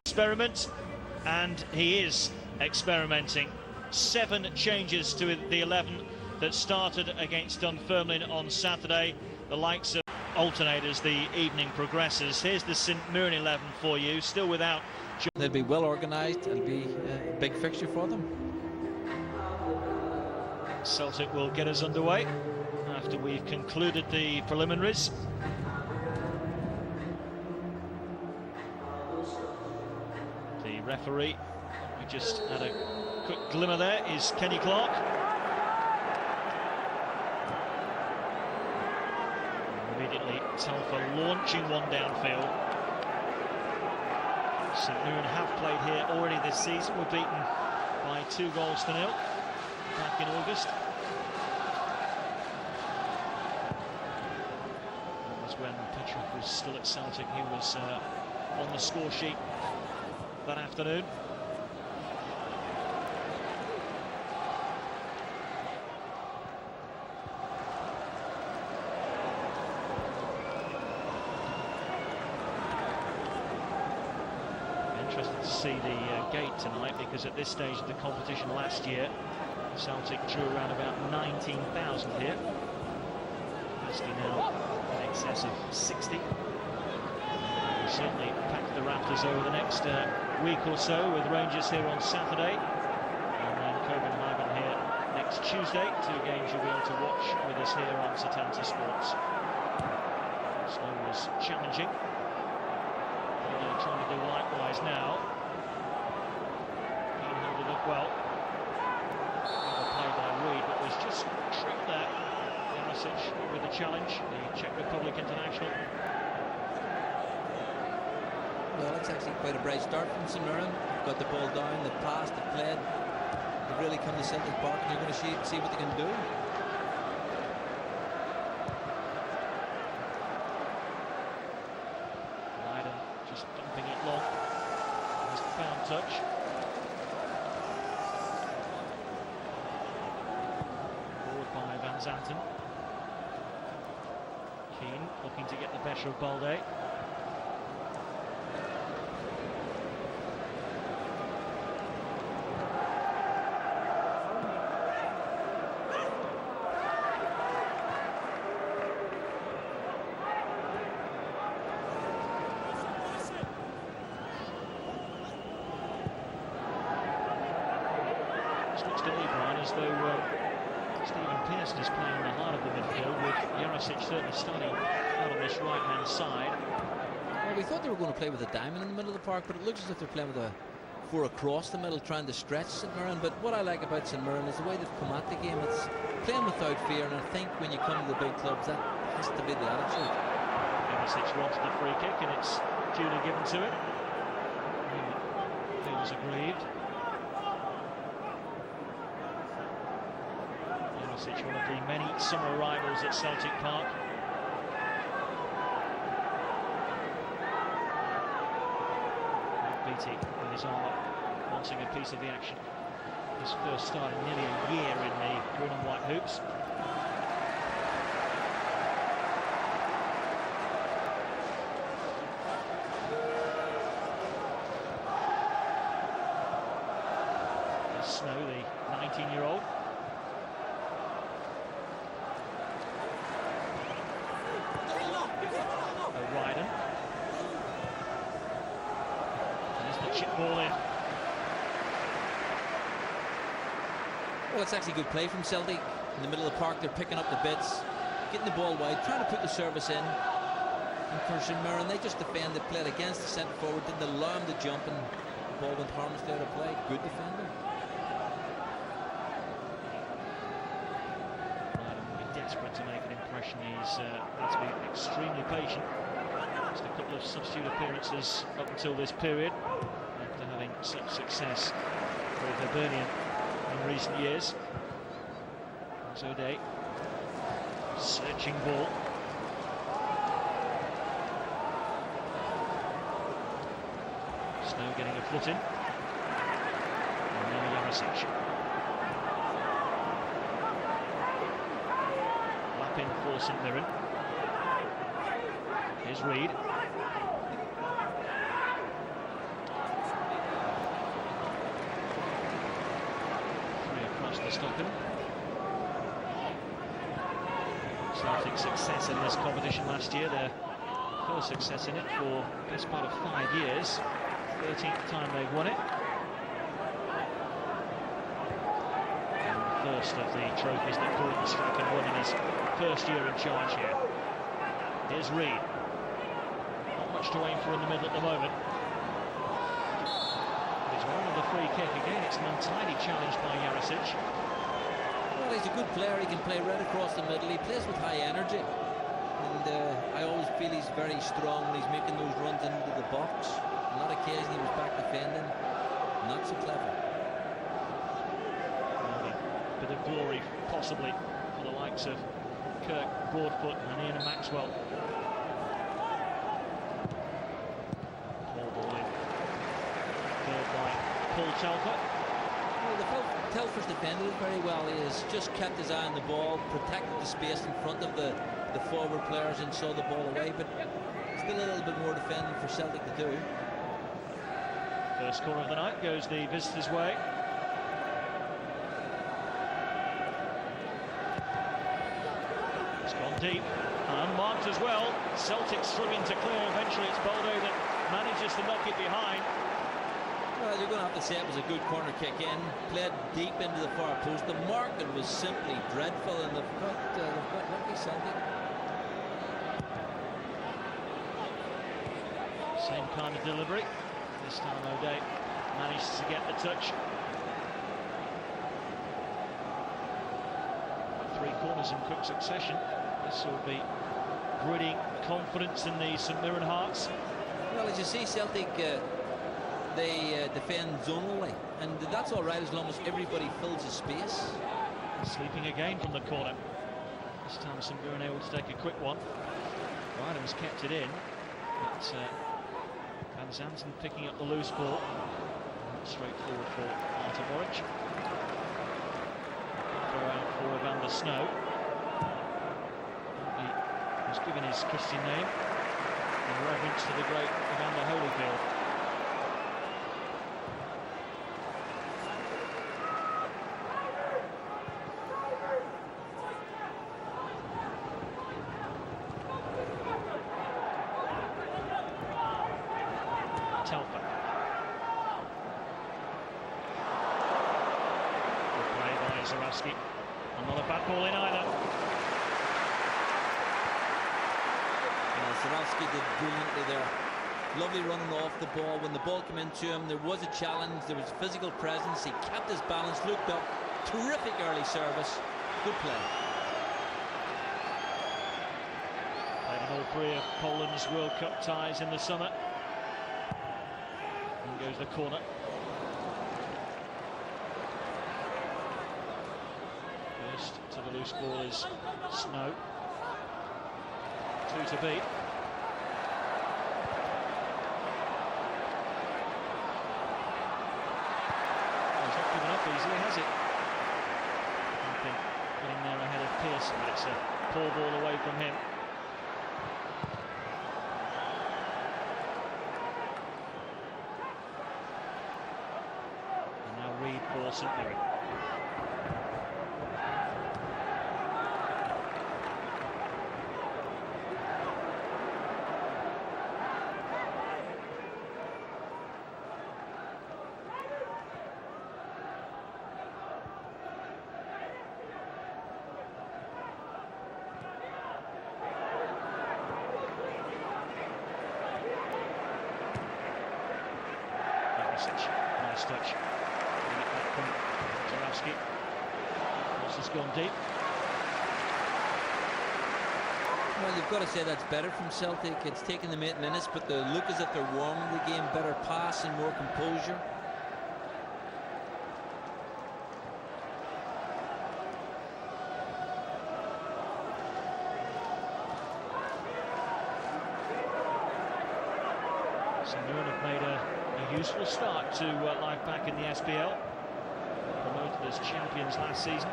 experiment, and he is experimenting. 7 changes to the 11 that started against Dunfermline on Saturday. The likes of alternate as the evening progresses. Here's the St Mirren 11 for you, still without. They'll be well organised. It'll be a big fixture for them. Celtic will get us underway after we've concluded the preliminaries. The referee, we just had a quick glimmer there, is Kenny Clark. Immediately Telfer launching one downfield. St Mirren have played here already this season, were beaten by 2 goals to 0 back in August. That was when Petrov was still at Celtic. He was on the score sheet that afternoon. Interested to see the gate tonight, because at this stage of the competition last year Celtic drew around about 19,000 here. Capacity now in excess of 60. We'll certainly pack the rafters over the next week or so, with Rangers here on Saturday and then Copenhagen here next Tuesday. 2 games you'll be able to watch with us here on Setanta Sports. Snow was challenging. They're trying to do likewise now. He held it up well. Play by Reed, but was just tricked there. Jarosic with the challenge, the Czech Republic international. Well, it's actually quite a bright start from St Mirren. Got the ball down, they've passed, they've played. They've really come to Celtic Park, and you're going to see what they can do. Ryden just dumping it long. Has found touch. Forward by Van Zanten. Keane looking to get the better of Balde. Looks to me, Brian, as though Stephen Pearson is playing in the heart of the midfield, with Jarosic certainly starting out on this right-hand side. Well, we thought they were going to play with a diamond in the middle of the park, but it looks as if they're playing with a 4 across the middle, trying to stretch St Mirren. But what I like about St Mirren is the way they've come at the game. It's playing without fear, and I think when you come to the big clubs, that has to be the attitude. Jarosic wanted the free kick, and it's duly given to him. He feels aggrieved. One of the many summer arrivals at Celtic Park. Beattie with his arm up, wanting a piece of the action. His first start in nearly a year in the green and white hoops. Snow, the 19-year-old. Ryden. There's the chip ball in. Well, it's actually good play from Celtic. In the middle of the park, they're picking up the bits, getting the ball wide, trying to put the service in. And for St Mirren, they just defended, played against the centre forward, didn't allow him to jump, and the ball went harmlessly out of play. Good defending. Ryden will be desperate to make an impression. He's had to be extremely patient. Just a couple of substitute appearances up until this period, after having such success with Hibernian in recent years. O'Day, searching ball. Snow getting a foot in. And now Jarosic. Lap in for St Mirren. Here's Reed. to stop him. Celtic's success in this competition last year, their first success in it for the best part of 5 years. 13th time they've won it. And the first of the trophies that Gordon Strachan won in his first year in charge here. Here's Reid. Not much to aim for in the middle at the moment. He's one of the free kick again. It's an untidy challenge by Jarosic. Well, he's a good player. He can play right across the middle. He plays with high energy. And I always feel he's very strong when he's making those runs into the box. On that occasion, he was back defending. Not so clever. Another bit of glory, possibly, for the likes of Kirk, Broadfoot and Ian Maxwell. Ball in. Third by Paul Telfer. Well, Telfer's defended it very well. He has just kept his eye on the ball, protected the space in front of the forward players and saw the ball away, but still a little bit more defending for Celtic to do. First corner of the night goes the visitors' way. It's gone deep and unmarked as well. Celtic struggling to clear. Eventually it's Baldo that manages to knock it behind. Well, you're going to have to say it was a good corner kick in. Played deep into the far post. The marking was simply dreadful, and they've got lucky, Celtic. Same kind of delivery. This time O'Day manages to get the touch. 3 corners in quick succession. This will be breeding confidence in the St Mirren Hearts. Well, as you see, Celtic they defend zonally, and that's all right as long as everybody fills the space. Sleeping again from the corner. This time St Mirren able to take a quick one. Adams kept it in, but Van Zanten picking up the loose ball. Straightforward for Artur Boric. Throw out for Evander Snow. He was given his Christian name in reverence to the great Evander Holyfield. Telfer. Good play by Zarowski. And not a bad ball in either. Zarowski did brilliantly there. Lovely running off the ball. When the ball came into him, there was a challenge, there was physical presence. He kept his balance, looked up. Terrific early service. Good play. Played in all 3 of Poland's World Cup ties in the summer. Goes the corner. First to the loose ball is Snow. 2 to beat. He's not given up easily, has he? Getting there ahead of Pearson, but it's a poor ball away from him. For St Mirren. Nice touch. Zarowski. This has gone deep. Well, you've got to say that's better from Celtic. It's taken them 8 minutes, but they look as if they're warming the game. Better pass and more composure. St Mirren have made a useful start to life back in the SPL. Promoted as champions last season.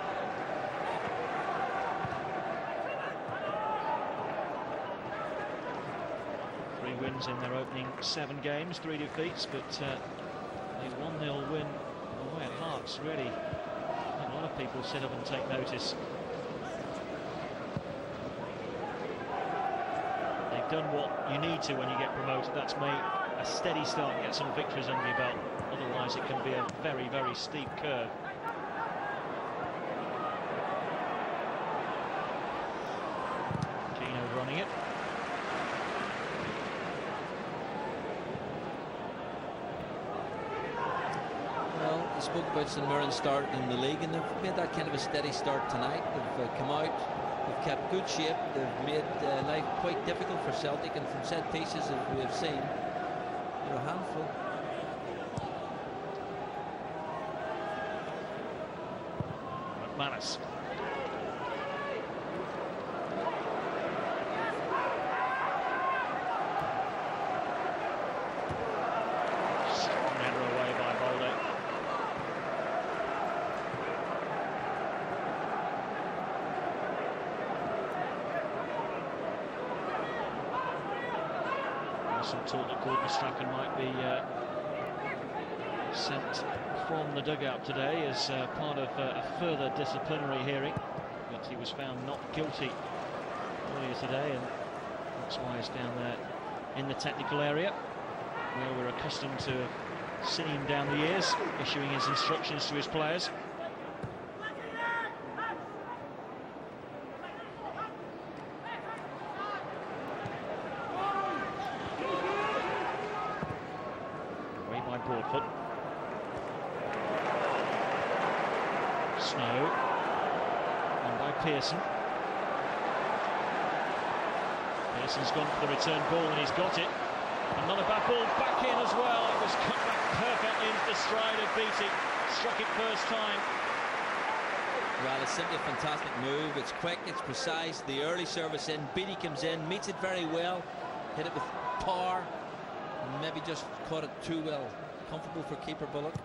Three wins in their opening 7 games, 3 defeats, but a 1-0 win away at Hearts really I think a lot of people sit up and take notice. They've done what you need to when you get promoted. That's make a steady start and get some victories under your belt. Otherwise, it can be a very, very steep curve. Keno running it. Well, you spoke about St Mirren's start in the league, and they've made that kind of a steady start tonight. They've come out, they've kept good shape, they've made life quite difficult for Celtic, and from set pieces, as we have seen, they're a handful. McManus. Strong header away by Bolde. There's some talk that Gordon Strachan might be sent from the dugout today as part of a further disciplinary hearing, but he was found not guilty earlier today, and that's why he's down there in the technical area where we're accustomed to seeing him down the years issuing his instructions to his players. Away by Broadfoot. Snow, and by Pearson. Pearson's gone for the return ball and he's got it. Another bad ball back in as well. It was cut back perfectly into the stride of Beattie. Struck it first time. Well, it's simply a fantastic move. It's quick, it's precise. The early service in, Beattie comes in, meets it very well, hit it with power, and maybe just caught it too well. Comfortable for keeper Bullock.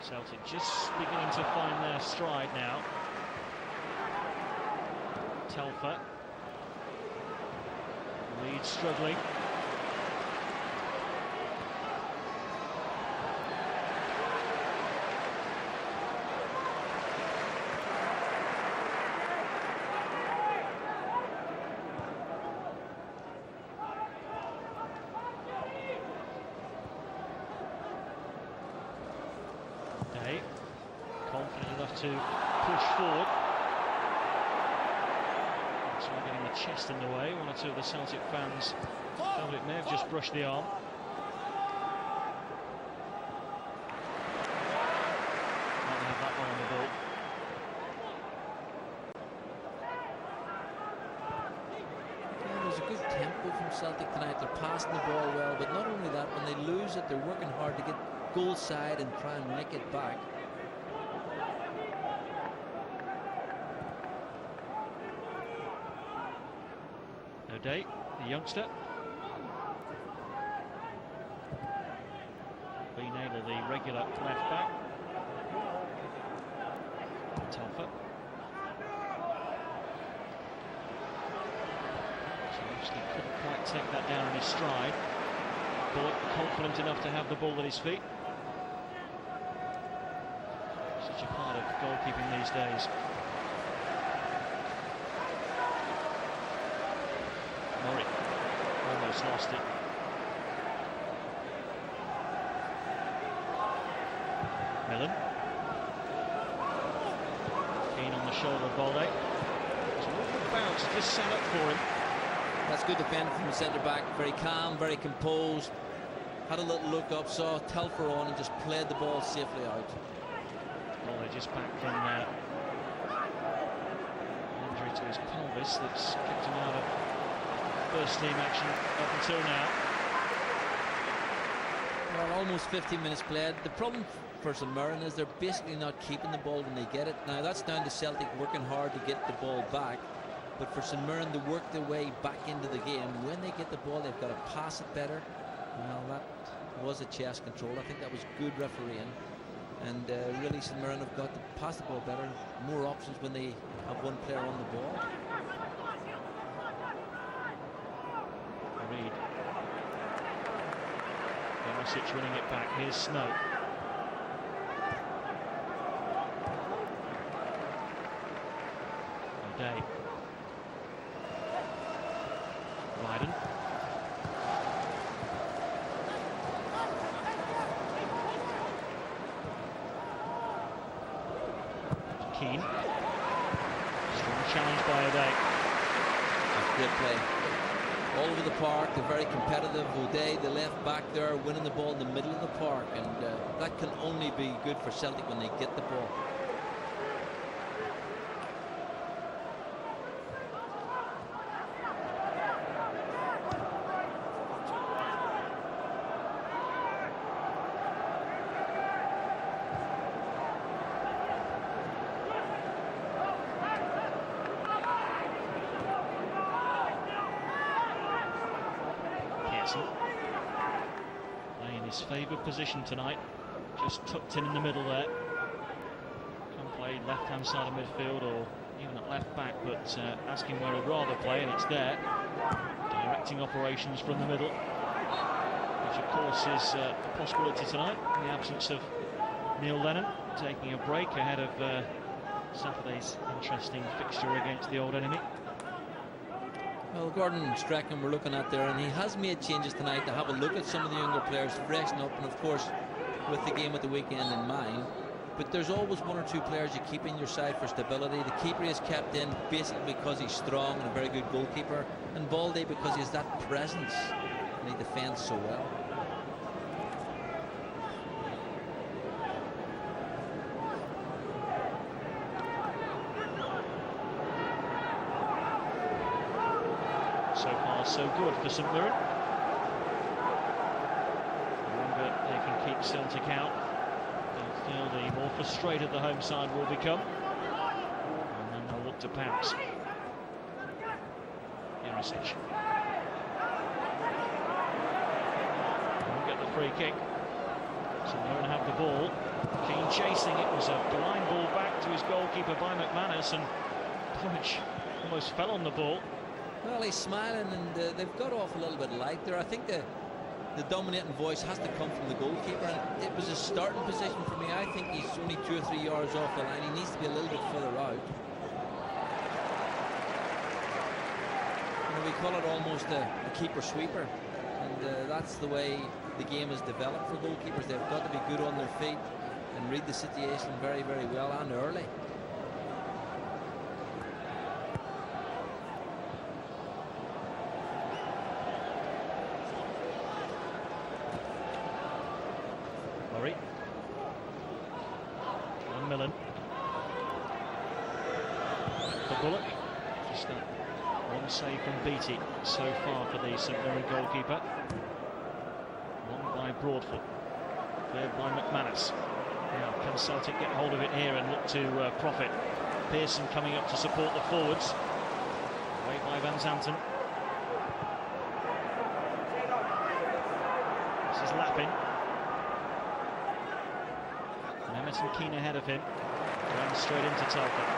Celtic just beginning to find their stride now. Telfer. Leeds struggling. Confident enough to push forward. So getting the chest in the way. One or two of the Celtic fans felt it may have just brushed the arm. Might have that one on the ball. Yeah, there's a good tempo from Celtic tonight. They're passing the ball well, but not only that, when they lose it, they're working hard to get goal side and try and nick it back. O'Day, the youngster. Being able, the regular left back. Telfer. So obviously couldn't quite take that down in his stride. Bullock confident enough to have the ball at his feet. Such a part of goalkeeping these days. Murray almost lost it. Millen. Keen on the shoulder of Bolde. It's a little bounce, just set up for him. That's good defending from the centre-back. Very calm, very composed. Had a little look up, saw Telfer on and just played the ball safely out. Bolde just back from injury to his pelvis that's kept him out of first team action up until now. Well, almost 15 minutes played. The problem for St Mirren is they're basically not keeping the ball when they get it. Now, that's down to Celtic working hard to get the ball back. But for St Mirren to work their way back into the game, when they get the ball, they've got to pass it better. Well, that was a chest control. I think that was good refereeing. And really, St Mirren have got to pass the ball better, more options when they have one player on the ball. Reed. Josic winning it back. Here's Snow. O'Day. Ryden. Keane. Strong challenge by O'Day. Good play. All over the park, they're very competitive. O'Day, the left back there, winning the ball in the middle of the park, and that can only be good for Celtic when they get the ball. Playing in his favoured position tonight, just tucked in the middle there. Can play left hand side of midfield or even at left back, but asking where he'd rather play, and it's there. Directing operations from the middle, which of course is a possibility tonight in the absence of Neil Lennon, taking a break ahead of Saturday's interesting fixture against the old enemy. Well, Gordon Strachan we're looking at there, and he has made changes tonight to have a look at some of the younger players, freshen up, and of course with the game at the weekend in mind. But there's always one or two players you keep in your side for stability. The keeper is kept in basically because he's strong and a very good goalkeeper, and Baldy because he has that presence and he defends so well. So far, so good for St Mirren. The longer they can keep Celtic out, they'll feel the more frustrated the home side will become. And then they'll look to pounce. Josic. Won't get the free kick. St Mirren have the ball. Keane chasing. It was a blind ball back to his goalkeeper by McManus, and Plumage almost fell on the ball. Well, he's smiling, and they've got off a little bit light there. I think the dominating voice has to come from the goalkeeper, and it was a starting position for me. I think he's only 2 or 3 yards off the line. He needs to be a little bit further out. You know, we call it almost a keeper sweeper, and that's the way the game is developed for goalkeepers. They've got to be good on their feet and read the situation very, very well and early. Millen. For Bullock. Just that one save from Beattie so far for the St Mirren goalkeeper. One by Broadfoot. Cleared by McManus. Now can Celtic get hold of it here and look to profit? Pearson coming up to support the forwards. Away by Van Zanten. This is Lappin. Emerson Keane ahead of him. Runs straight into Telford.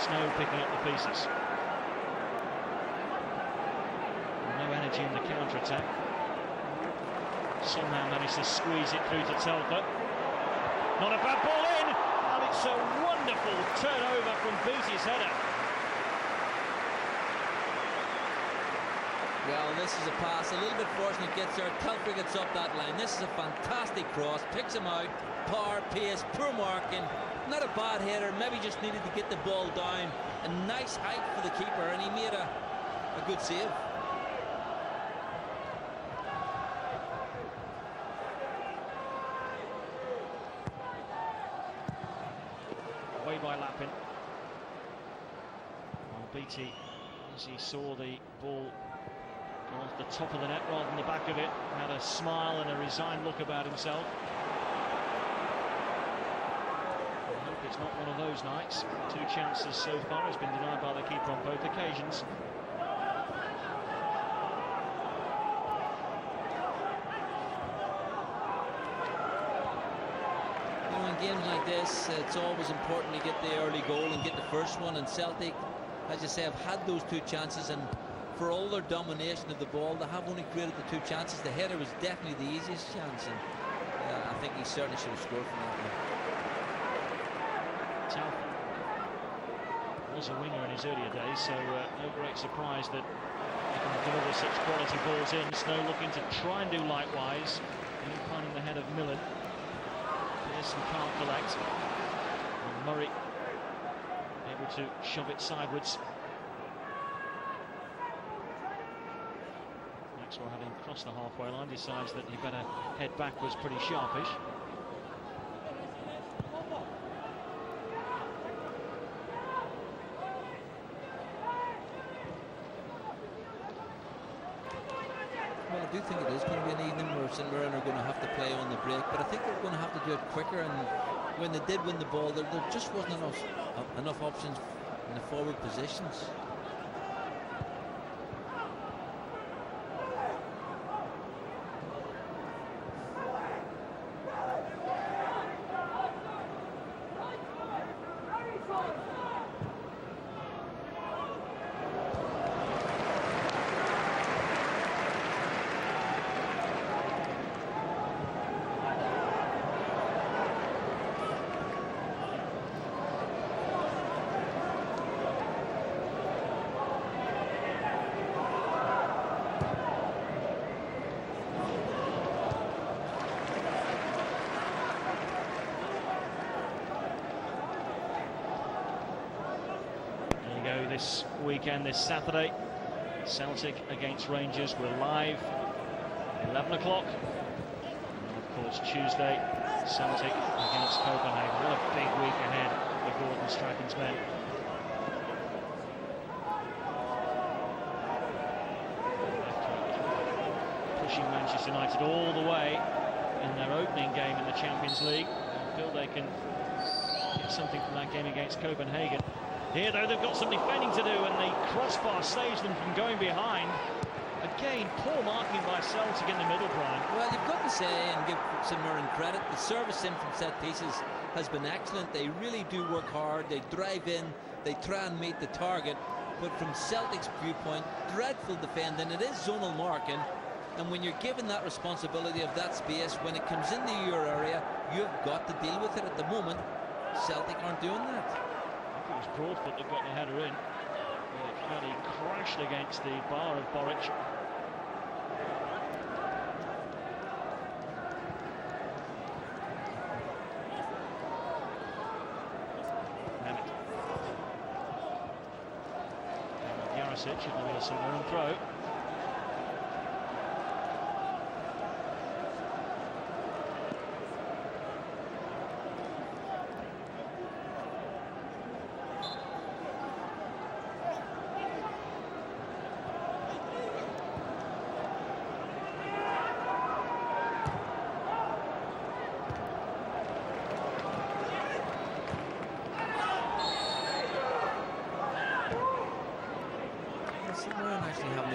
Snow picking up the pieces. No energy in the counter-attack. Somehow managed to squeeze it through to Telford. Not a bad ball in! And it's a wonderful turnover from Beattie's header. Well, this is a pass, a little bit fortunate, gets there. Telford gets up that line. This is a fantastic cross, picks him out. Power, pace, poor marking. Not a bad header, maybe just needed to get the ball down. A nice height for the keeper, and he made a good save. Away by Lappin. Well, Beattie, as he saw the ball Off the top of the net rather than the back of it. Had a smile and a resigned look about himself. I hope it's not one of those nights. 2 chances so far, has been denied by the keeper on both occasions. Games like this, it's always important to get the early goal and get the first one. And Celtic, as I say, have had those 2 chances, and for all their domination of the ball, they have only created the 2 chances. The header was definitely the easiest chance, and I think he certainly should have scored from that one. Tauf was a winger in his earlier days, so no great surprise that he can deliver such quality balls in. Snow looking to try and do likewise, and finding the head of Millen. Pearson can't collect. And Murray able to shove it sideways. Maxwell, having crossed the halfway line, decides that he better head backwards pretty sharpish. Well, I do think it is going to be an evening where St Mirren are going to have to play on the break, but I think they're going to have to do it quicker. And when they did win the ball, there just wasn't enough options in the forward positions. This weekend, this Saturday, Celtic against Rangers. We're live 11 o'clock. And of course Tuesday, Celtic against Copenhagen. What a big week ahead for Gordon Strachan's men. Pushing Manchester United all the way in their opening game in the Champions League. I feel they can get something from that game against Copenhagen. Here, though, they've got some defending to do, and the crossbar saves them from going behind. Again, poor marking by Celtic in the middle, Brian. Well, you've got to say and give St Mirren credit. The service in from set pieces has been excellent. They really do work hard. They drive in. They try and meet the target. But from Celtic's viewpoint, dreadful defending. It is zonal marking. And when you're given that responsibility of that space, when it comes into your area, you've got to deal with it. At the moment, Celtic aren't doing that. It was Broadfoot that got the header in. But it fairly crashed against the bar of Boric. Mehmet. Jarosic, it'll be a St Mirren throw.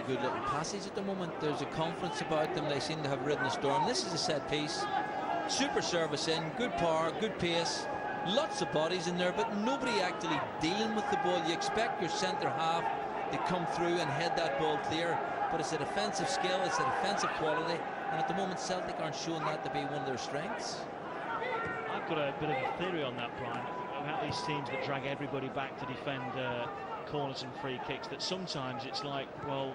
Good little passage at the moment. There's a confidence about them. They seem to have ridden the storm. This is a set piece. Super service in, good power, good pace, lots of bodies in there, but nobody actually dealing with the ball. You expect your centre half to come through and head that ball clear, but it's a defensive skill, it's a defensive quality, and at the moment Celtic aren't showing that to be one of their strengths. I've got a bit of a theory on that, Brian, about these teams that drag everybody back to defend corners and free kicks, that sometimes it's like, well,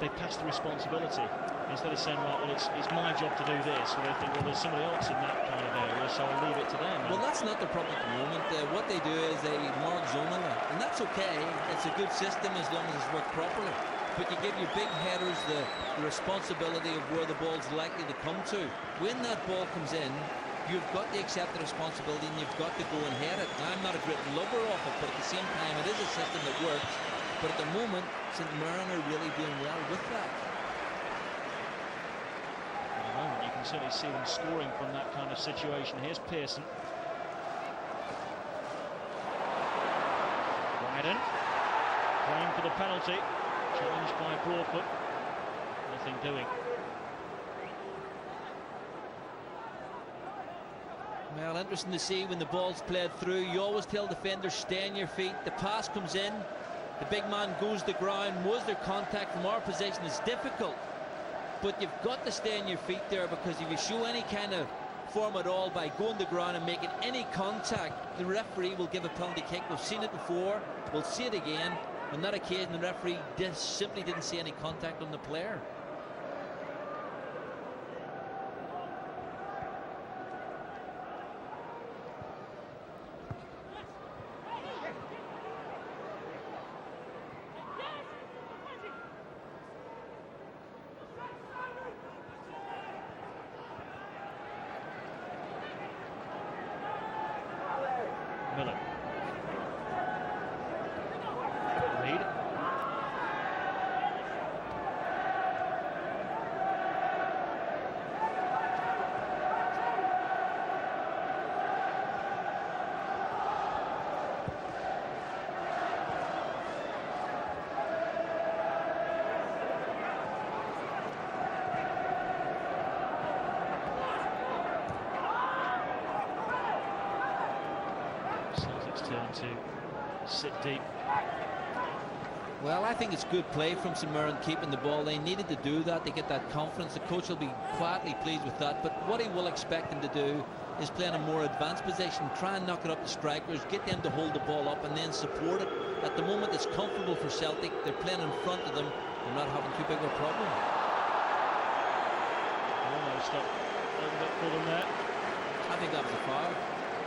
they pass the responsibility instead of saying, right, well, it's my job to do this, or they think, well, there's somebody else in that kind of area, so I'll leave it to them. Well, that's not the problem at the moment. What they do is they mark zonally, and that's okay. It's a good system as long as it's worked properly. But you give your big headers the responsibility of where the ball's likely to come to. When that ball comes in, you've got to accept the responsibility and you've got to go and head it. Now, I'm not a great lover of it, but at the same time, it is a system that works. But at the moment, St Mirren are really doing well with that. can certainly see them scoring from that kind of situation. Here's Pearson. Ryden playing for the penalty, challenged by Broadfoot. Nothing doing. Well, interesting to see when the ball's played through. You always tell defenders, stay on your feet. The pass comes in, the big man goes to the ground. Was there contact from our position? It's difficult, but you've got to stay on your feet there, because if you show any kind of form at all by going to the ground and making any contact, the referee will give a penalty kick. We've seen it before, we'll see it again. On that occasion, the referee simply didn't see any contact on the player. Miller. Reid. Celtic's turn to sit deep. Well, I think it's good play from St Mirren keeping the ball. They needed to do that to get that confidence. The coach will be quietly pleased with that. But what he will expect them to do is play in a more advanced position, try and knock it up to strikers, get them to hold the ball up and then support it. At the moment, it's comfortable for Celtic. They're playing in front of them. They're not having too big of a problem. Almost up over it for them there. I think that was a foul.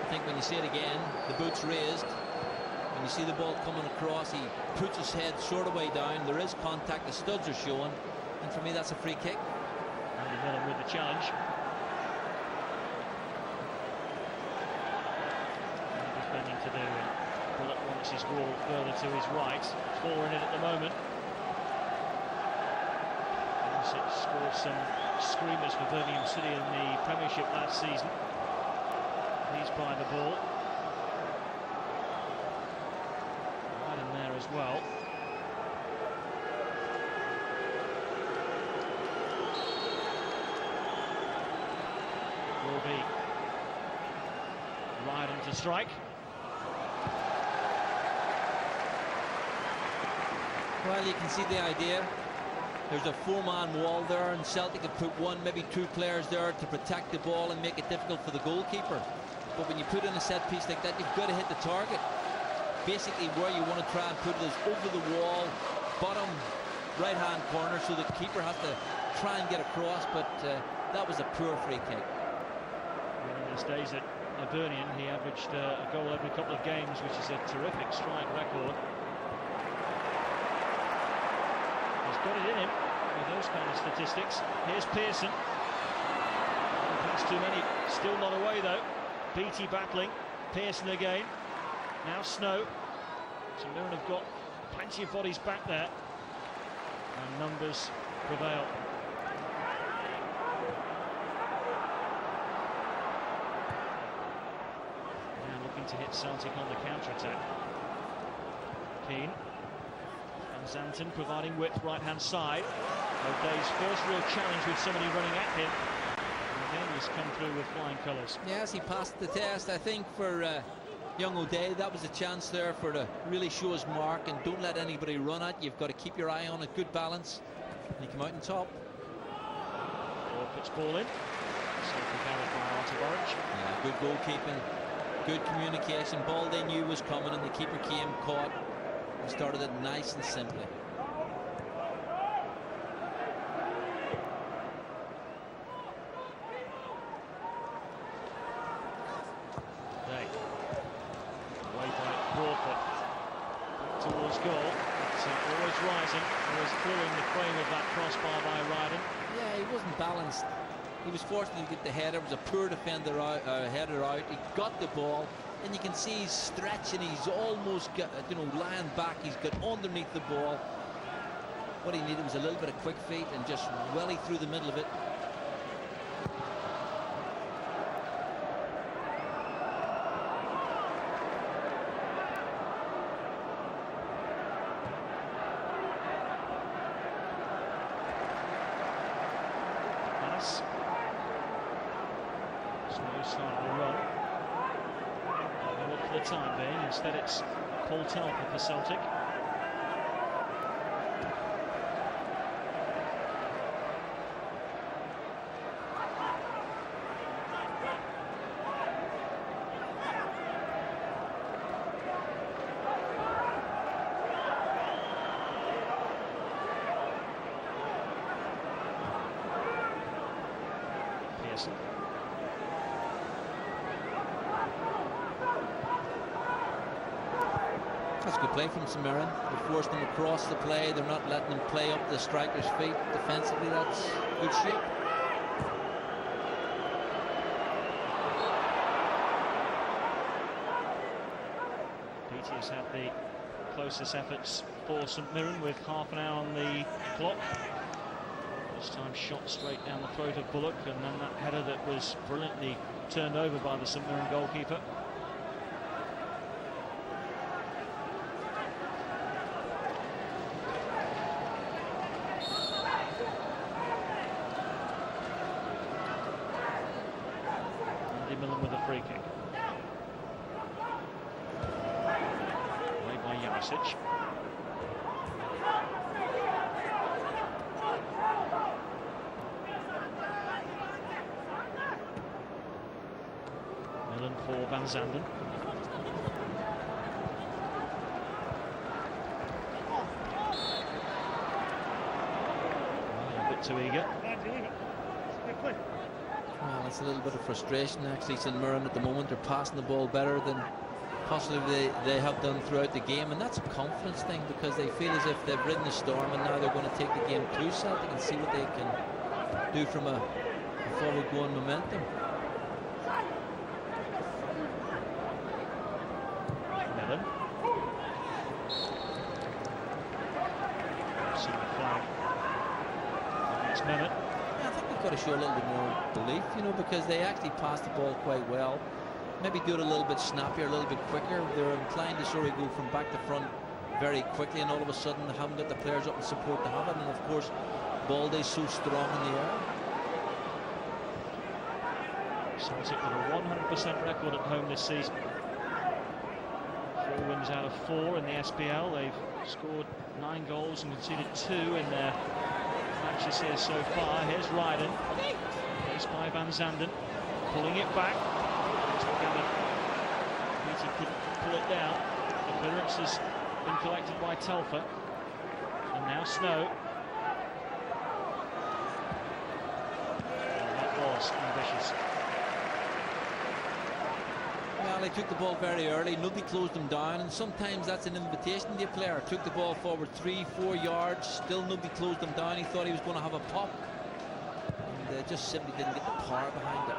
I think when you see it again, the boot's raised. When you see the ball coming across, he puts his head sort of way down. There is contact, the studs are showing, and for me that's a free kick. Andy Miller with the challenge. He's bending to do it. Bullock wants his wall further to his right. 4 in it at the moment. It scored some screamers for Birmingham City in the Premiership last season. He's by the ball. Right in there as well. Will be Ryden to strike. Well, you can see the idea. There's a 4-man wall there, and Celtic have put 1, maybe 2 players there to protect the ball and make it difficult for the goalkeeper. But when you put in a set piece like that, you've got to hit the target. Basically, where you want to try and put it is over the wall, bottom right-hand corner, so the keeper has to try and get across. But that was a poor free kick. In his days at Hibernian, he averaged a goal every couple of games, which is a terrific strike record. He's got it in him with those kind of statistics. Here's Pearson. That's too many. Still not away though. Beattie battling. Pearson again. Now Snow. St Mirren have got plenty of bodies back there, and numbers prevail. Now looking to hit Celtic on the counter-attack. Keane. Zanton providing width right-hand side. O'Day's first real challenge with somebody running at him. And again, he's come through with flying colours. Yes, he passed the test. I think for young O'Day, that was a chance there for to really show his mark and don't let anybody run at you. You've got to keep your eye on it, good balance. And he come out on top. Or puts ball in. Safely carried by Artaborich. Yeah, good goalkeeping, good communication. Ball they knew was coming and the keeper came, caught. He started it nice and simply. Day. Away by Broadfoot. Towards goal. It's always rising, always clearing the frame of that crossbar by Ryden. Yeah, he wasn't balanced. He was fortunate to get the header. It was a poor defender out, header out. He got the ball. And you can see he's stretching, he's almost got, lying back, he's got underneath the ball. What he needed was a little bit of quick feet and just welly through the middle of it. Snow starting to run. They'll look for the time being. Instead, it's Paul Telfer for Celtic. That's good play from St Mirren. They forced them across the play. They're not letting them play up the striker's feet. Defensively, that's good shape. Beattie has had the closest efforts for St Mirren with half an hour on the clock. This time shot straight down the throat of Bullock, and then that header that was brilliantly turned over by the St Mirren goalkeeper. Millen with a free kick. Away by Jarosic. Millen for Van Zanden. A bit too eager. Well, it's a little bit of frustration actually. St Mirren at the moment, they're passing the ball better than possibly they have done throughout the game, and that's a confidence thing because they feel as if they've ridden the storm and now they're going to take the game to Celtic and see what they can do from a forward going momentum. Millen. See the flag against Mehmet. I think we've got to show a little bit more belief, you know, because they actually passed the ball quite well. Maybe do it a little bit snappier, a little bit quicker. They're inclined to sort of go from back to front very quickly, and all of a sudden they haven't got the players up in support to have it. And of course, Baldy's so strong in the air. Celtic with a 100% record at home this season. 4 wins out of 4 in the SPL. They've scored 9 goals and conceded 2 in their matches here so far. Here's Ryden, placed by Van Zanden, pulling it back. Beattie couldn't pull it down. The clearance has been collected by Telfer, and now Snow. And that was ambitious. Well, they took the ball very early. Nobody closed them down, and sometimes that's an invitation to a player. Took the ball forward 3-4 yards. Still nobody closed them down. He thought he was going to have a pop, and they just simply didn't get the power behind it.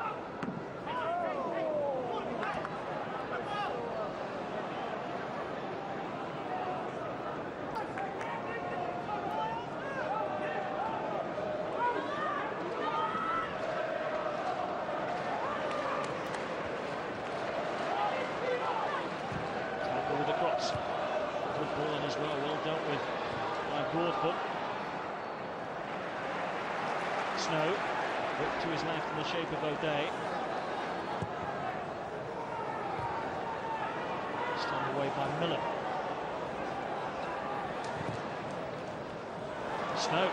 As well, well dealt with by Broadfoot. Snow, whipped to his left in the shape of O'Day. Stolen away by Miller. Snow,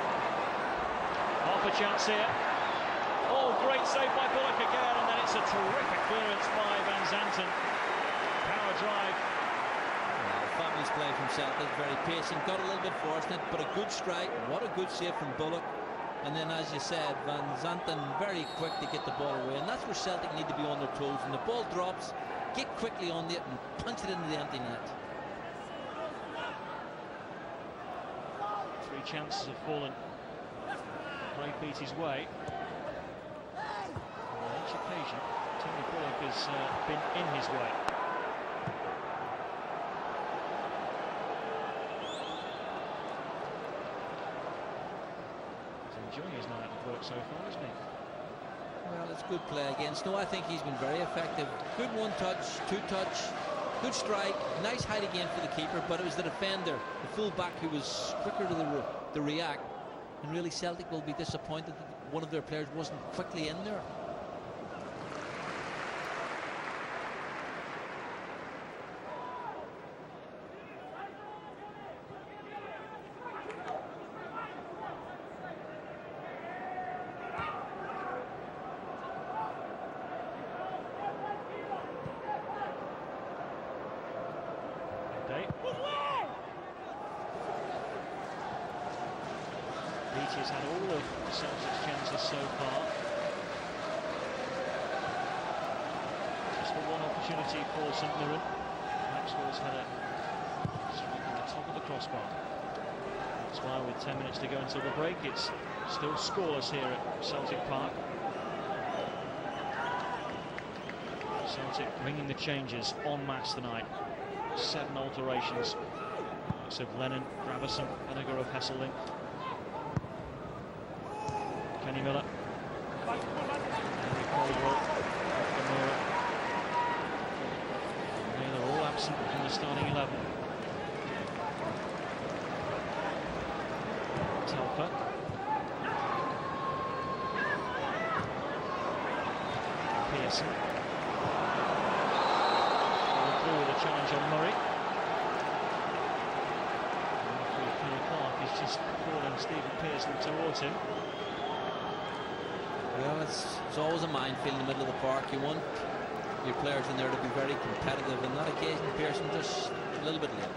half a chance here. Oh, great save by Bullock again, and then it's a terrific clearance by Van Zanten. Power drive. Fabulous play from Celtic, very patient, got a little bit fortunate, but a good strike. What a good save from Bullock. And then, as you said, Van Zanten very quick to get the ball away, and that's where Celtic need to be on their toes. When the ball drops, get quickly on it and punch it into the empty net. 3 chances have fallen Craig Beattie's way. On each occasion, Tony Bullock has been in his way. Enjoying his night of work so far, isn't he? Well, it's good play again. Snow, I think he's been very effective. Good one-touch, two-touch, good strike, nice height again for the keeper, but it was the defender, the full-back, who was quicker to react. And really, Celtic will be disappointed that one of their players wasn't quickly in there. away. Beattie has had all of Celtic's chances so far. Just the one opportunity for St Mirren. Maxwell's had a strike on the top of the crossbar. That's why with 10 minutes to go until the break, it's still scoreless here at Celtic Park. Celtic bringing the changes en masse tonight. 7 alterations. Looks of Lennon, Graverson, Henniger of Hesselink. Kenny Miller. Henry Caldwell. Gamora. They're all absent from the starting 11. Telfer. Pearson. Through with a challenge on Murray. Clark is just calling Stephen Pearson towards him. Well, it's always a minefield in the middle of the park. You want your players in there to be very competitive. On that occasion, Pearson just a little bit late.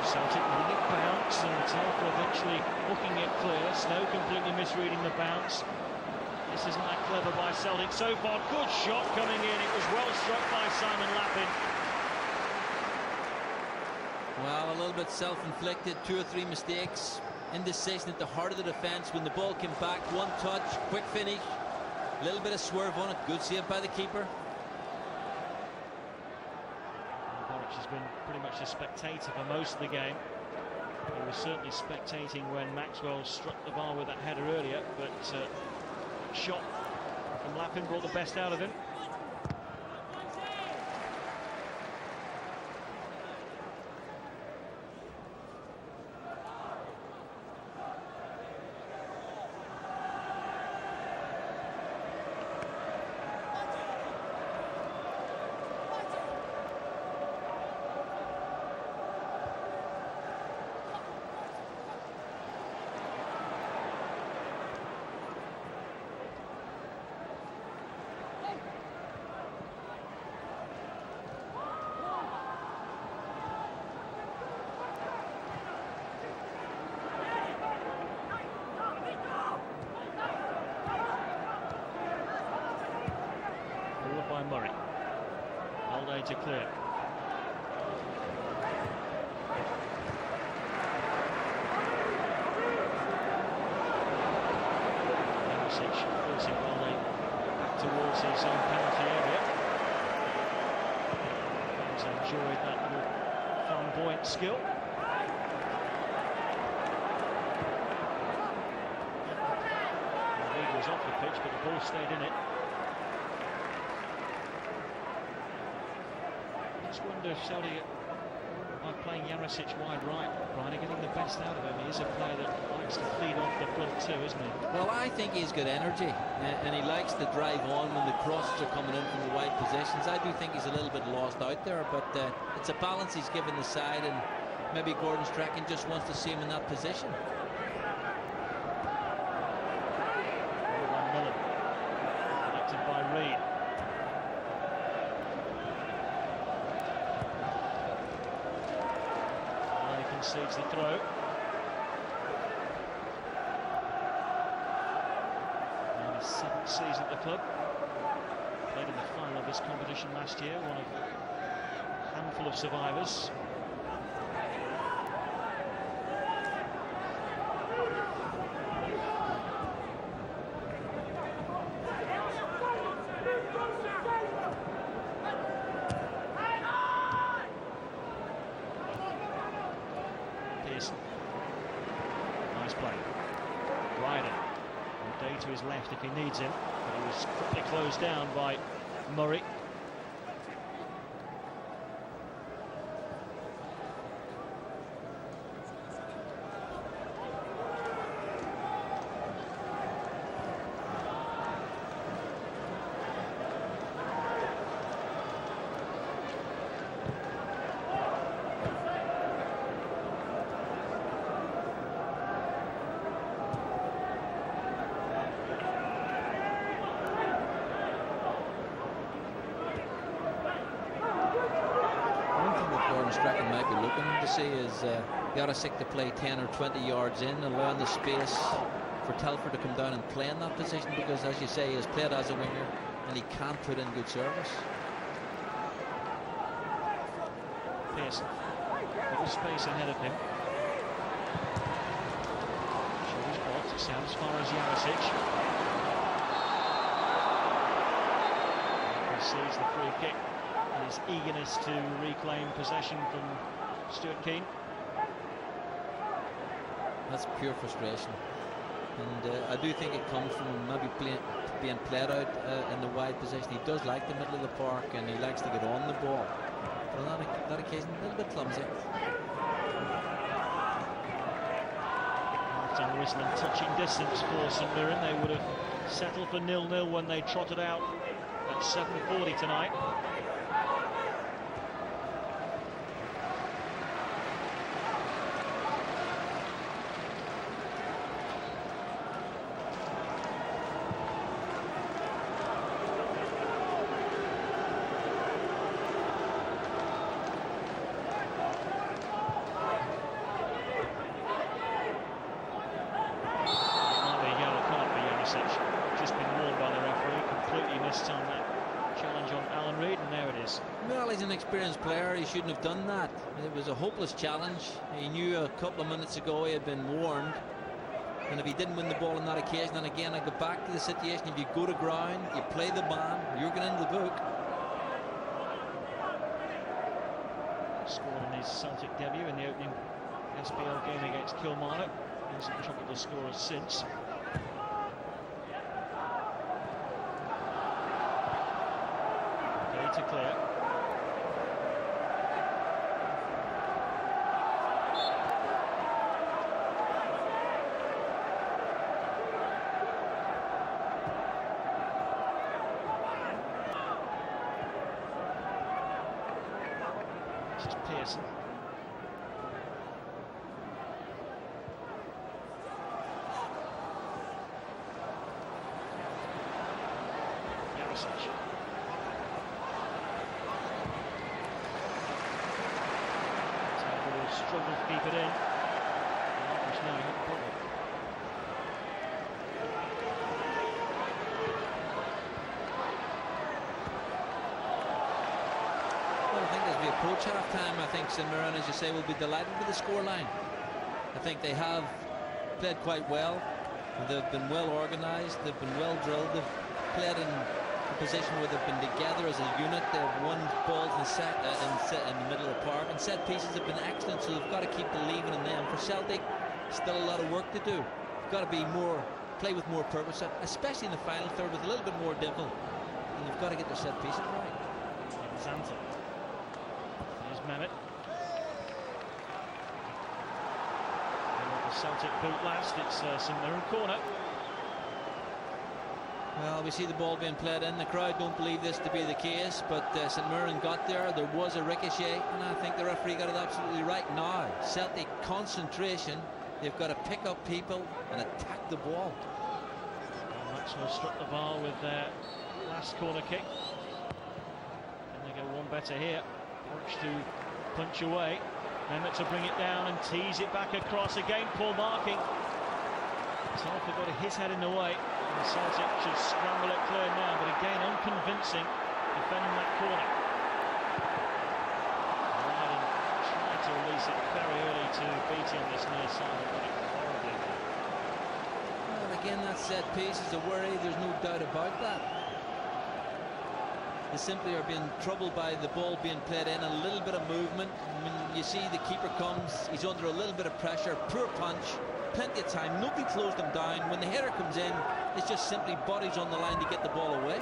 Celtic letting it bounce, and Telfer eventually hooking it clear. Snow completely misreading the bounce. This isn't that clever by Celtic so far. Good shot coming in. It was well struck by Simon Lappin. Well, a little bit self-inflicted. 2 or 3 mistakes. Indecision at the heart of the defence. When the ball came back, one touch, quick finish. A little bit of swerve on it. Good save by the keeper. Has been pretty much a spectator for most of the game. He was certainly spectating when Maxwell struck the bar with that header earlier, but shot from Lappin brought the best out of him. By Murray. Alday to clear. Yarasic forcing Alday back towards his own penalty area. Fans enjoyed that little flamboyant skill. The lead was off the pitch, but the ball stayed in it. I just wonder if Celtic are playing Yarasic wide right, Brian, are getting the best out of him. He is a player that likes to feed off the front too, isn't he? Well, I think he's got energy, and he likes to drive on when the crosses are coming in from the wide positions. I do think he's a little bit lost out there, but it's a balance he's given the side, and maybe Gordon Strachan just wants to see him in that position. Miller, connected by Reid. Concedes the throw. Now his 7th season at the club. Played in the final of this competition last year, one of a handful of survivors. Nice play. Ryder. Day to his left if he needs him, but he was quickly closed down by Murray. Aaron Strachan might be looking to see is Yarosik to play 10 or 20 yards in, allowing the space for Telford to come down and play in that position, because as you say, he has played as a winger and he can put in good service. Pearson, little space ahead of him. Shoulders blocked, it's out as far as Yarosik. He sees the free kick and his eagerness to reclaim possession from Stuart Keane. That's pure frustration, and I do think it comes from maybe being played out in the wide position. He does like the middle of the park and he likes to get on the ball. But on that occasion, a little bit clumsy. Half-time whistle and touching distance for St Mirren. They would have settled for 0-0 when they trotted out at 7:40 tonight. Just been warned by the referee, completely missed on that challenge on Alan Reid, and there it is. Well, he's an experienced player, he shouldn't have done that. It was a hopeless challenge. He knew a couple of minutes ago he had been warned, and if he didn't win the ball on that occasion, and again I go back to the situation, if you go to ground, you play the man, you're going into the book. Scored in his Celtic debut in the opening SPL game against Kilmarnock. Hasn't troubled the scorers since. To clear. This is Pearson. Yarosik. Struggle to keep it in. Marcus now got the ball. Well, I think as we approach half-time, I think St Mirren, as you say, will be delighted with the scoreline. I think they have played quite well. They've been well organised. They've been well drilled. They've played in a position where they've been together as a unit. They've won balls in the middle of the park, and set pieces have been excellent, so they've got to keep believing in them. For Celtic, still a lot of work to do. They've got to be play with more purpose, especially in the final third with a little bit more dimple, and they've got to get their set pieces right. Santa. Here's Mehmet. The Celtic boot last, it's St Mirren corner. Well, we see the ball being played in. The crowd don't believe this to be the case, but St Mirren got there. There was a ricochet, and I think the referee got it absolutely right. Now, Celtic concentration. They've got to pick up people and attack the ball. Well, Maxwell struck the bar with their last corner kick. And they go one better here. Porch to punch away. Mehmet to bring it down and tease it back across again. Poor marking. Telford got his head in the way. And Celtic should scramble it clear now, but again unconvincing defending that corner. Ryden tried to release it very early to Beattie on this near side, and got it horribly. Well, again, that set piece is a worry. There's no doubt about that. They simply are being troubled by the ball being played in, a little bit of movement. I mean, you see the keeper comes, he's under a little bit of pressure, poor punch, plenty of time, nobody closed him down. When the header comes in, it's just simply bodies on the line to get the ball away.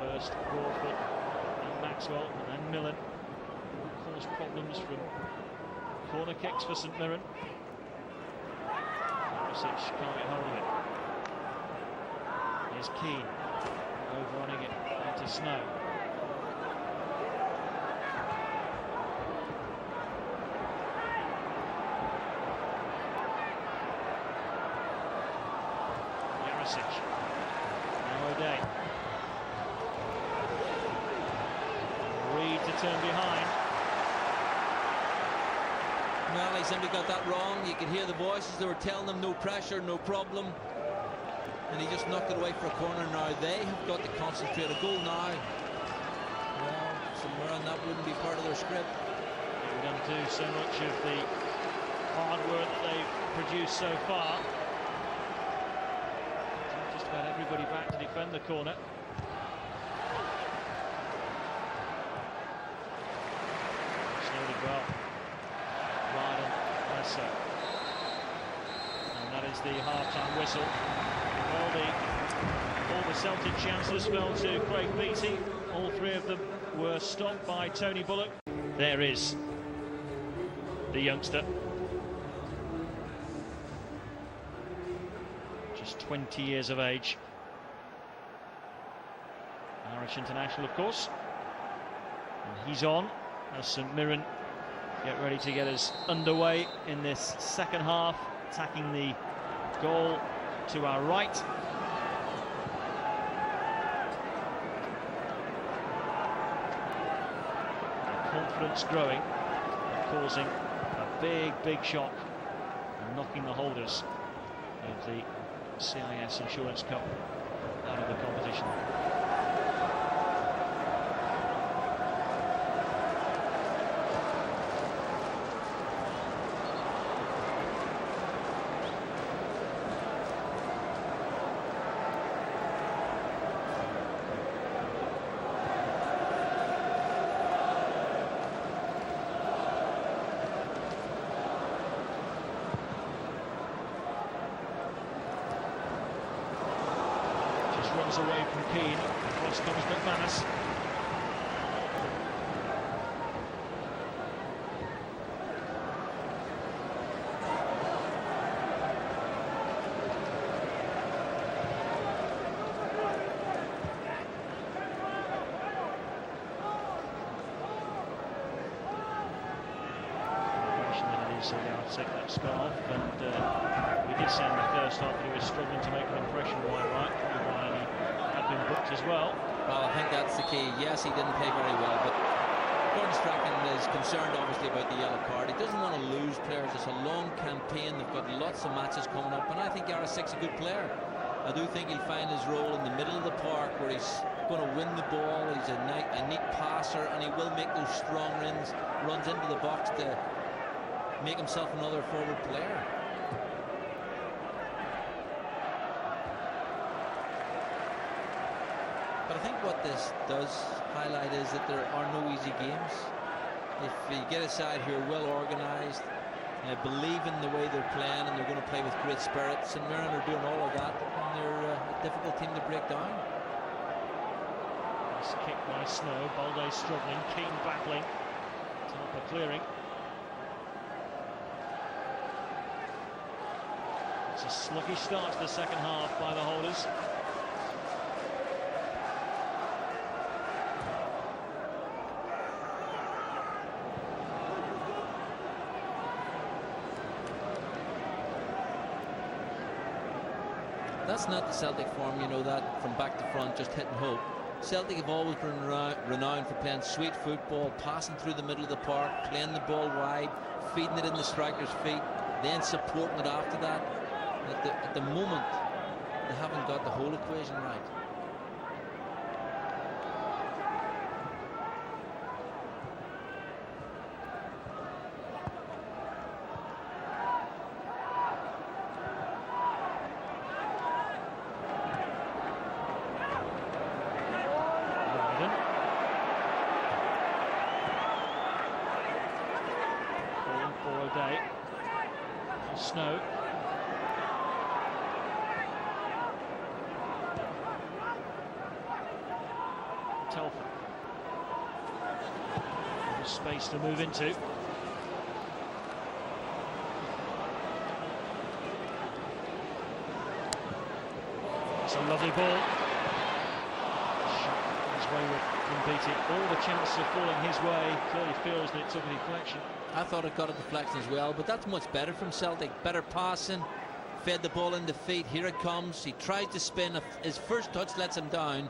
First Crawford, then Maxwell, and then Millen. Cause problems from corner kicks for St Mirren. Yarosik can't get hold of it. Here's Keane, overrunning it into Snow. Yarosik, now O'Day. turn behind. Well, he simply got that wrong. You could hear the voices. They were telling them no pressure, no problem. And he just knocked it away for a corner. Now they have got to concentrate. A goal now. Well, St. that wouldn't be part of their script. They don't do so much of the hard work that they've produced so far. Just about everybody back to defend the corner. Slowly well. Wide on Lesser. And that is the half-time whistle. All the Celtic chances fell to Craig Beattie. All three of them were stopped by Tony Bullock. There is the youngster. Just 20 years of age. Irish international, of course. And he's on as St Mirren get ready to get us underway in this second half, attacking the goal to our right. Confidence growing, causing a big shock and knocking the holders of the CIS Insurance Cup out of the competition. Runs away from Keane, across comes McManus. I'll take that spell off, and we did say in the first half that he was struggling to make an impression wide right, probably why he had been booked as well. Well, I think that's the key. Yes, he didn't play very well, but Gordon Strachan is concerned obviously about the yellow card. He doesn't want to lose players. It's a long campaign. They've got lots of matches coming up, and I think Yarossik's a good player. I do think he'll find his role in the middle of the park where he's going to win the ball. He's a neat passer, and he will make those strong runs into the box to make himself another forward player. But I think what this does highlight is that there are no easy games. If you get a side who are well organised, believe in the way they're playing, and they're going to play with great spirit, St Mirren are doing all of that, and they're a difficult team to break down. Nice kick by Snow. Balde struggling, Keane battling. Tarpa clearing. It's a sluggish start to the second half by the holders. That's not the Celtic form, you know that, from back to front, just hit and hope. Celtic have always been renowned for playing sweet football, passing through the middle of the park, playing the ball wide, feeding it in the striker's feet, then supporting it after that. At the moment, they haven't got the whole equation right. Calling for a day. Snow. Telford. There's space to move into. It's a lovely ball. Shot his way from Beattie. All the chances are falling his way. Clearly feels that it took a deflection. I thought it got a deflection as well, but that's much better from Celtic. Better passing, fed the ball in the feet. Here it comes. He tries to spin. His first touch lets him down.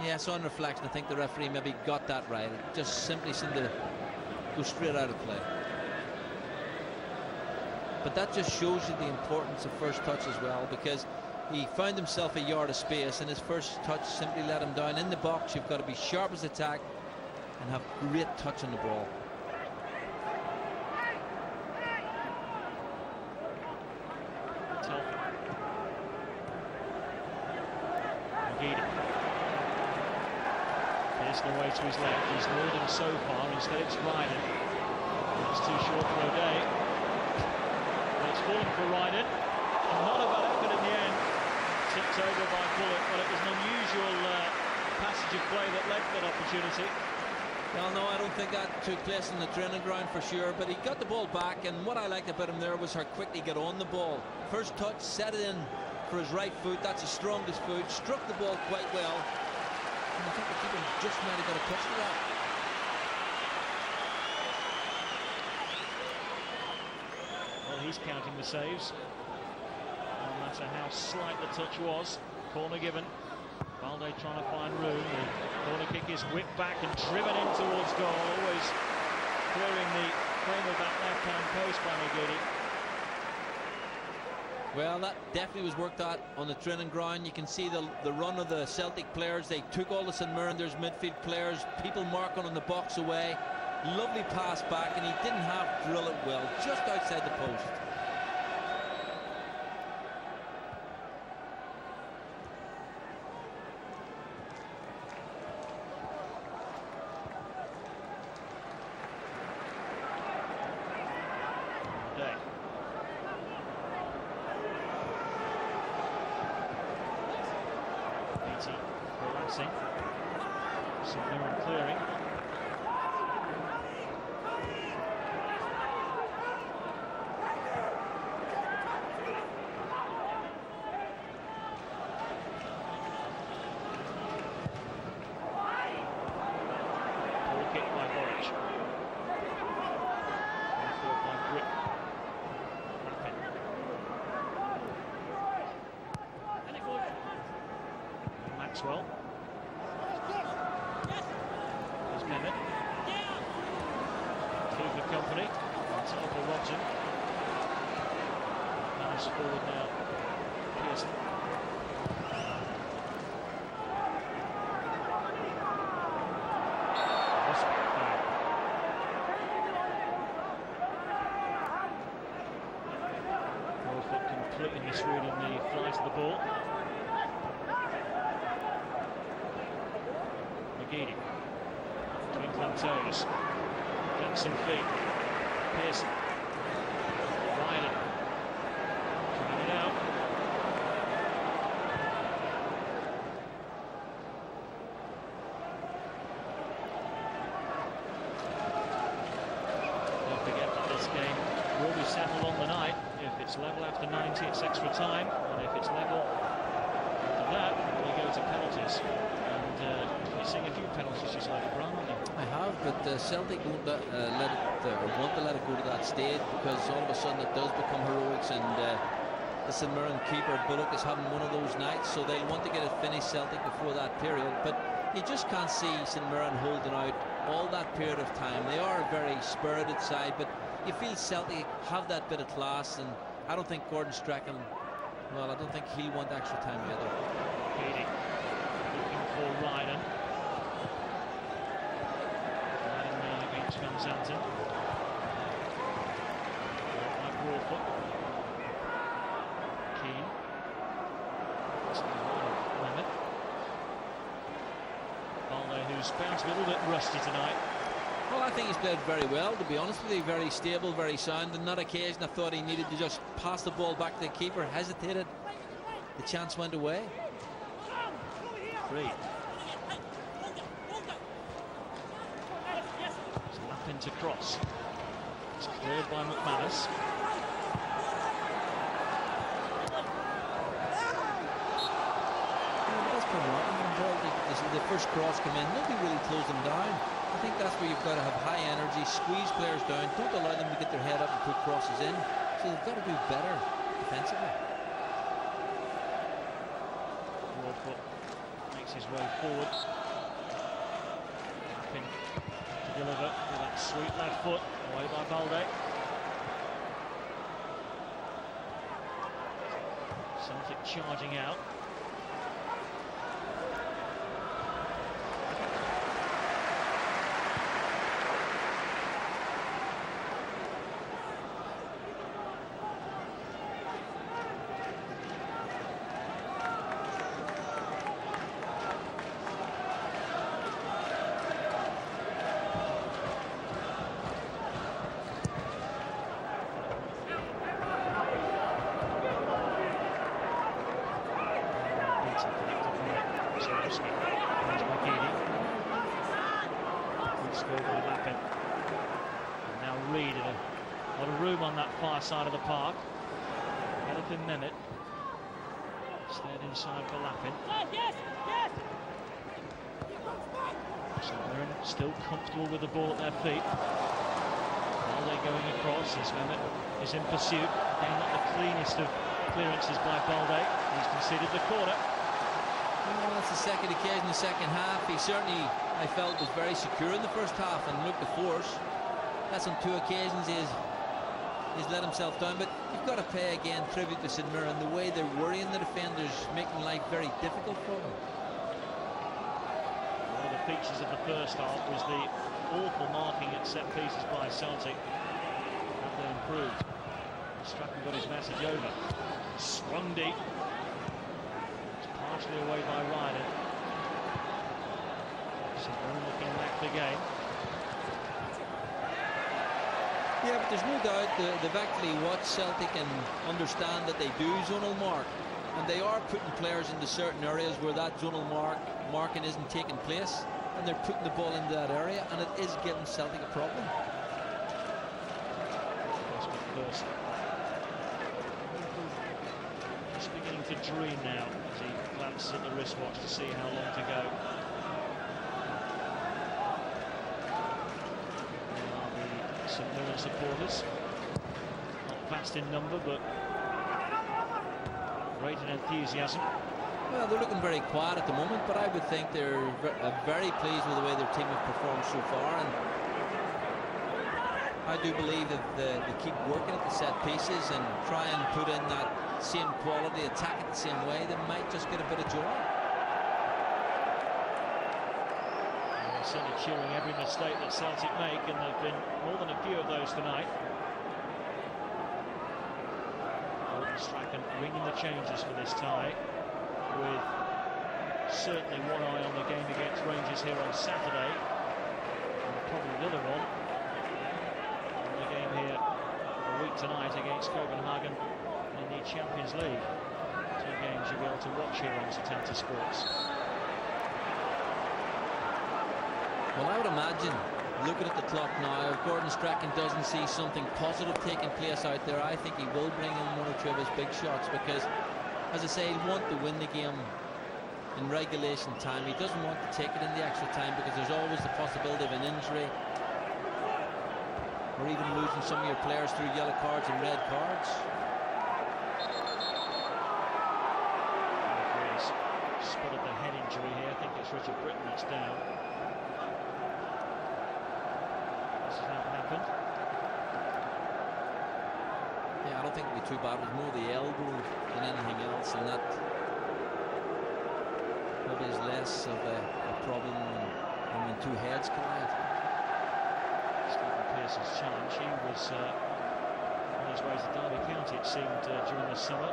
Yes, on reflection, I think the referee maybe got that right. It just simply seemed to go straight out of play. But that just shows you the importance of first touch as well, because he found himself a yard of space and his first touch simply let him down. In the box, you've got to be sharp as attack and have great touch on the ball. Piercing away to his left. He's lured him so far. Instead, it's Ryden. It's too short for O'Day. Well, it's falling for Ryden. And not a bad effort in the end. Tipped over by Bullock, but it was an unusual passage of play that led to that opportunity. Well, no, I don't think that took place in the training ground for sure, but he got the ball back, and what I liked about him there was how quickly he got on the ball. First touch, set it in for his right foot. That's his strongest foot. Struck the ball quite well. And I think the keeper just might have got a touch to that. Well, he's counting the saves. No matter how slight the touch was. Corner given. Balde trying to find room. The corner kick is whipped back and driven in towards goal. Always clearing the frame of that left-hand post by McGeady. Well, that definitely was worked out on the training ground. You can see the run of the Celtic players. They took all the St Mirren, there's midfield players, people marking on the box away. Lovely pass back, and he didn't have to drill it well, just outside the post. St Mirren clearing. Poor kick by Borich. Forward by Grip. Maxwell. Through the company. On top of Robson. Nice forward now. Pearson. Norfolk completely misreading the flight of the ball. McGeady. Twinkling toes. Some feet. Pearson. Ryden. Trying it out. Don't forget that this game will be settled on the night. If it's level after 90, it's extra time. And if it's level after that, we go to penalties. And you're seeing a few penalties just like Brown, aren't you? I have, but Celtic won't want to let it go to that stage, because all of a sudden it does become heroics, and the St Mirren keeper Bullock is having one of those nights, so they'll want to get it finished, Celtic, before that period. But you just can't see St Mirren holding out all that period of time. They are a very spirited side, but you feel Celtic have that bit of class, and I don't think Gordon Strachan, well, I don't think he'll want extra time either. Katie looking for Ryden. Van Zanten. Like Warfoot. Keane. Lemon. Balde, who's bound to be a little bit rusty tonight. Well, I think he's played very well, to be honest with you. Very stable, very sound. On that occasion, I thought he needed to just pass the ball back to the keeper. Hesitated. The chance went away. Free. Into cross. It's cleared by McManus. The first cross come in, nobody really closed them down. I think that's where you've got to have high energy, squeeze players down, don't allow them to get their head up and put crosses in. So they've got to do better defensively. Warfoot makes his way forward. Lappin to deliver with that sweet left foot, away by Balde. Celtic charging out. Now Reid, a lot of room on that far side of the park. Elfin Mehmet stayed inside for Lappin. So they're still comfortable with the ball at their feet. Balde going across as Mehmet is in pursuit. Again, not the cleanest of clearances by Balde. He's conceded the corner. Well, that's the second occasion, the second half. He certainly, I felt, was very secure in the first half and looked to force. That's on 2 occasions he's let himself down. But you've got to pay again tribute to St Mirren, the way they're worrying the defenders, making life very difficult for them. One of the features of the first half was the awful marking at set pieces by Celtic. Have they improved? Strachan got his message over. Swung deep. Partially away by Ryder. So they're looking back the game. Yeah, but there's no doubt they've actually watched Celtic and understand that they do zonal mark. And they are putting players into certain areas where that zonal marking isn't taking place. And they're putting the ball into that area, and it is giving Celtic a problem. Just beginning to dream now as he glances at the wristwatch to see how long to go. There are the St Mirren supporters, not vast in number, but great in enthusiasm. Well, they're looking very quiet at the moment, but I would think they're very pleased with the way their team have performed so far. And I do believe that they keep working at the set pieces and try and put in that same quality, attack it the same way, they might just get a bit of joy. They're certainly cheering every mistake that Celtic make, and there have been more than a few of those tonight. Strachan ringing the changes for this tie, with certainly one eye on the game against Rangers here on Saturday, and probably the other one on the game here a week tonight against Copenhagen in the Champions League. 2 games you'll be able to watch here on Setanta Sports. Well, I would imagine, looking at the clock now, if Gordon Strachan doesn't see something positive taking place out there, I think he will bring in 1 or 2 of his big shots, because, as I say, he'll want to win the game in regulation time. He doesn't want to take it in the extra time, because there's always the possibility of an injury or even losing some of your players through yellow cards and red cards. He's spotted the head injury here. I think it's Richard Britton that's down. This is how it happened. Yeah, I don't think it'll be too bad. It was more the elbow than anything else, and that maybe is less of a problem than when 2 heads collide. Stephen Pearce's challenge. He was on his way to Derby County, it seemed, during the summer.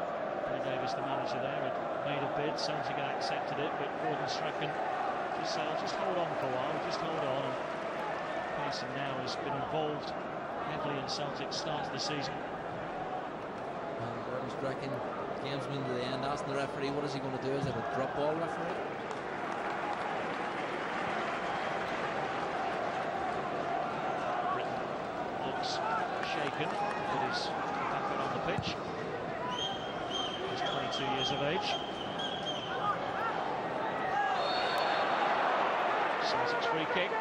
Billy Davis, the manager there, had made a bid. Celtic had accepted it, but Gordon Strachan just said, "I'll just hold on for a while, just hold on." And Pearson now has been involved heavily in Celtic's start of the season. And Gordon Strachan, gamesman to the end, asking the referee, what is he going to do? Is it a drop ball, referee? Britton looks shaken, but is back out on the pitch. He's 22 years of age. Celtic's free kick.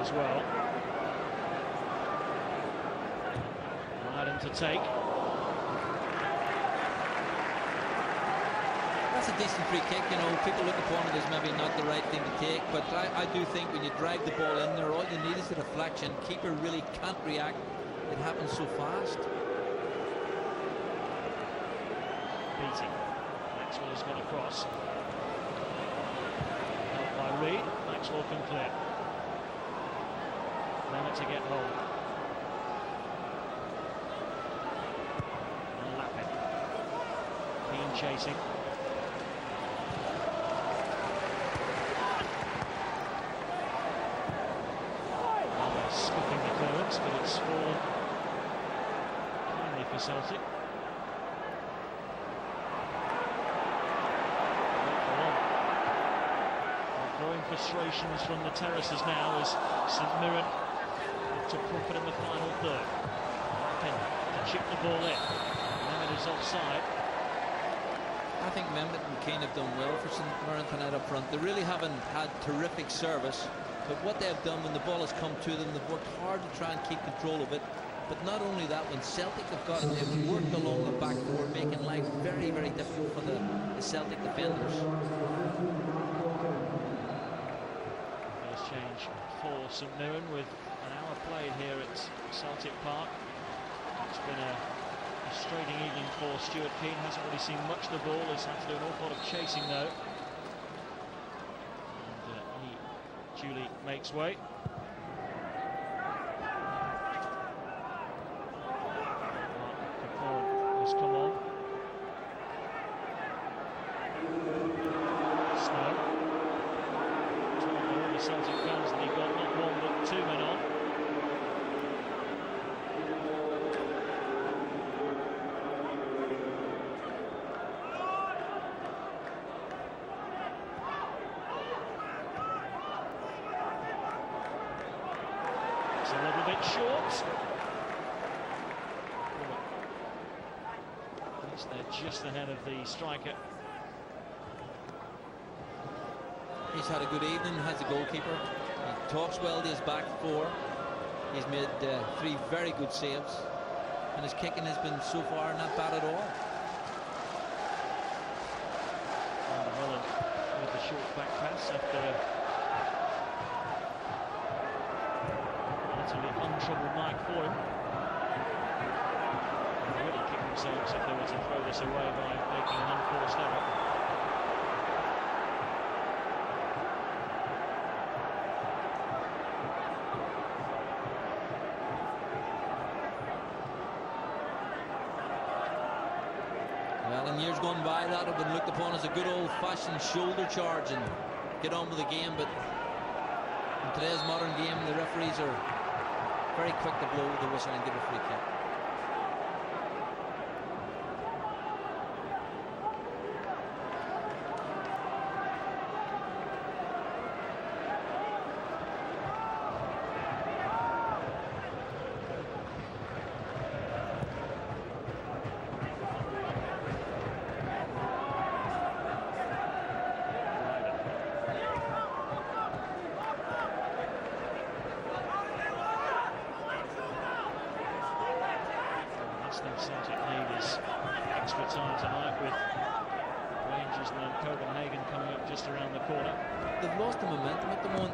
as well. Ryden to take. That's a decent free kick. You know, people look upon it as maybe not the right thing to take, but I do think when you drag the ball in there, all you need is a deflection. Keeper really can't react. It happens so fast. Beatty. Maxwell has got across. Helped by Reed. Maxwell can clear. Mehmet to get hold. And Lappin. Keane chasing. Scooping the clearance, but it's fallen finally for Celtic. Growing frustrations from the terraces now as St Mirren look to profit in the final third. Lappin to chip the ball in. Mehmet is offside. I think Mehmet and Keane have done well for St Mirren tonight up front. They really haven't had terrific service. But what they've done when the ball has come to them, they've worked hard to try and keep control of it. But not only that, when Celtic have got it, they've worked along the back four, making life very, very difficult for the Celtic defenders. First change for St Mirren with an hour played here at Celtic Park. It's been a frustrating evening for Stuart Keane. Hasn't really seen much of the ball. He's had to do an awful lot of chasing though. Julie makes way. Capone has come on. Snow. Told all the Celtic fans that he got not one but two men on. A little bit short. At least they're just ahead of the striker. He's had a good evening, has the goalkeeper. He talks well to his back four. He's made 3 very good saves. And his kicking has been so far not bad at all. And Mullen with the short back pass after a untroubled night for him. They really kick themselves if they were to throw this away by making an unforced error. Well, in years gone by, that would have been looked upon as a good old-fashioned shoulder charge and get on with the game, but in today's modern game, the referees are very quick to blow the whistle and give a free kick. Celtic need is extra time tonight with Rangers and then Copenhagen coming up just around the corner. They've lost the momentum at the moment.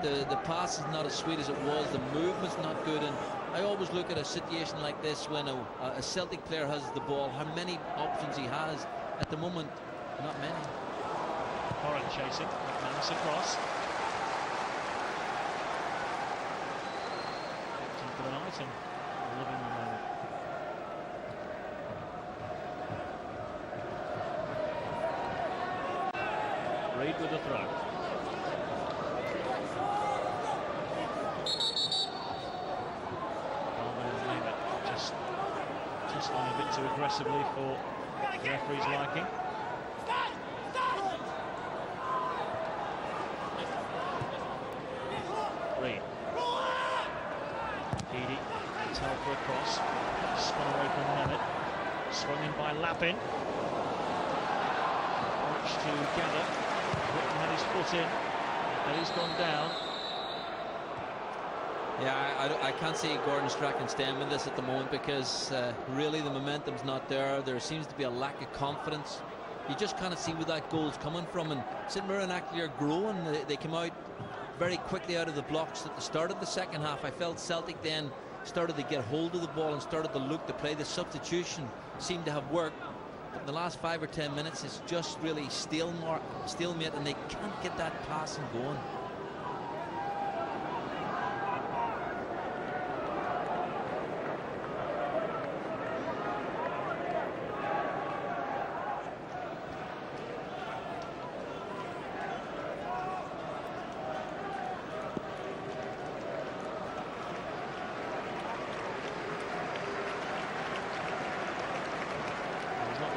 The pass is not as sweet as it was. The movement's not good. And I always look at a situation like this when a Celtic player has the ball, how many options he has. At the moment, not many. Corrin chasing, McManus across. Captain for the night and living the moment. Reed with the throw. Just going a bit too aggressively for the referee's liking. Reed. Edie, Telfer across. Spun away from Mehmet. Swung in by Lappin. Approach to gather. Whitten had his foot in, and he's gone down. Yeah, I can't see Gordon Strachan staying with this at the moment because really the momentum's not there. There seems to be a lack of confidence. You just kind of see where that goal's coming from. And St Mirren actually are growing. They came out very quickly out of the blocks at the start of the second half. I felt Celtic then started to get hold of the ball and started to look to play. The substitution seemed to have worked. But in the last 5 or 10 minutes, it's just really stalemate, and they can't get that passing going.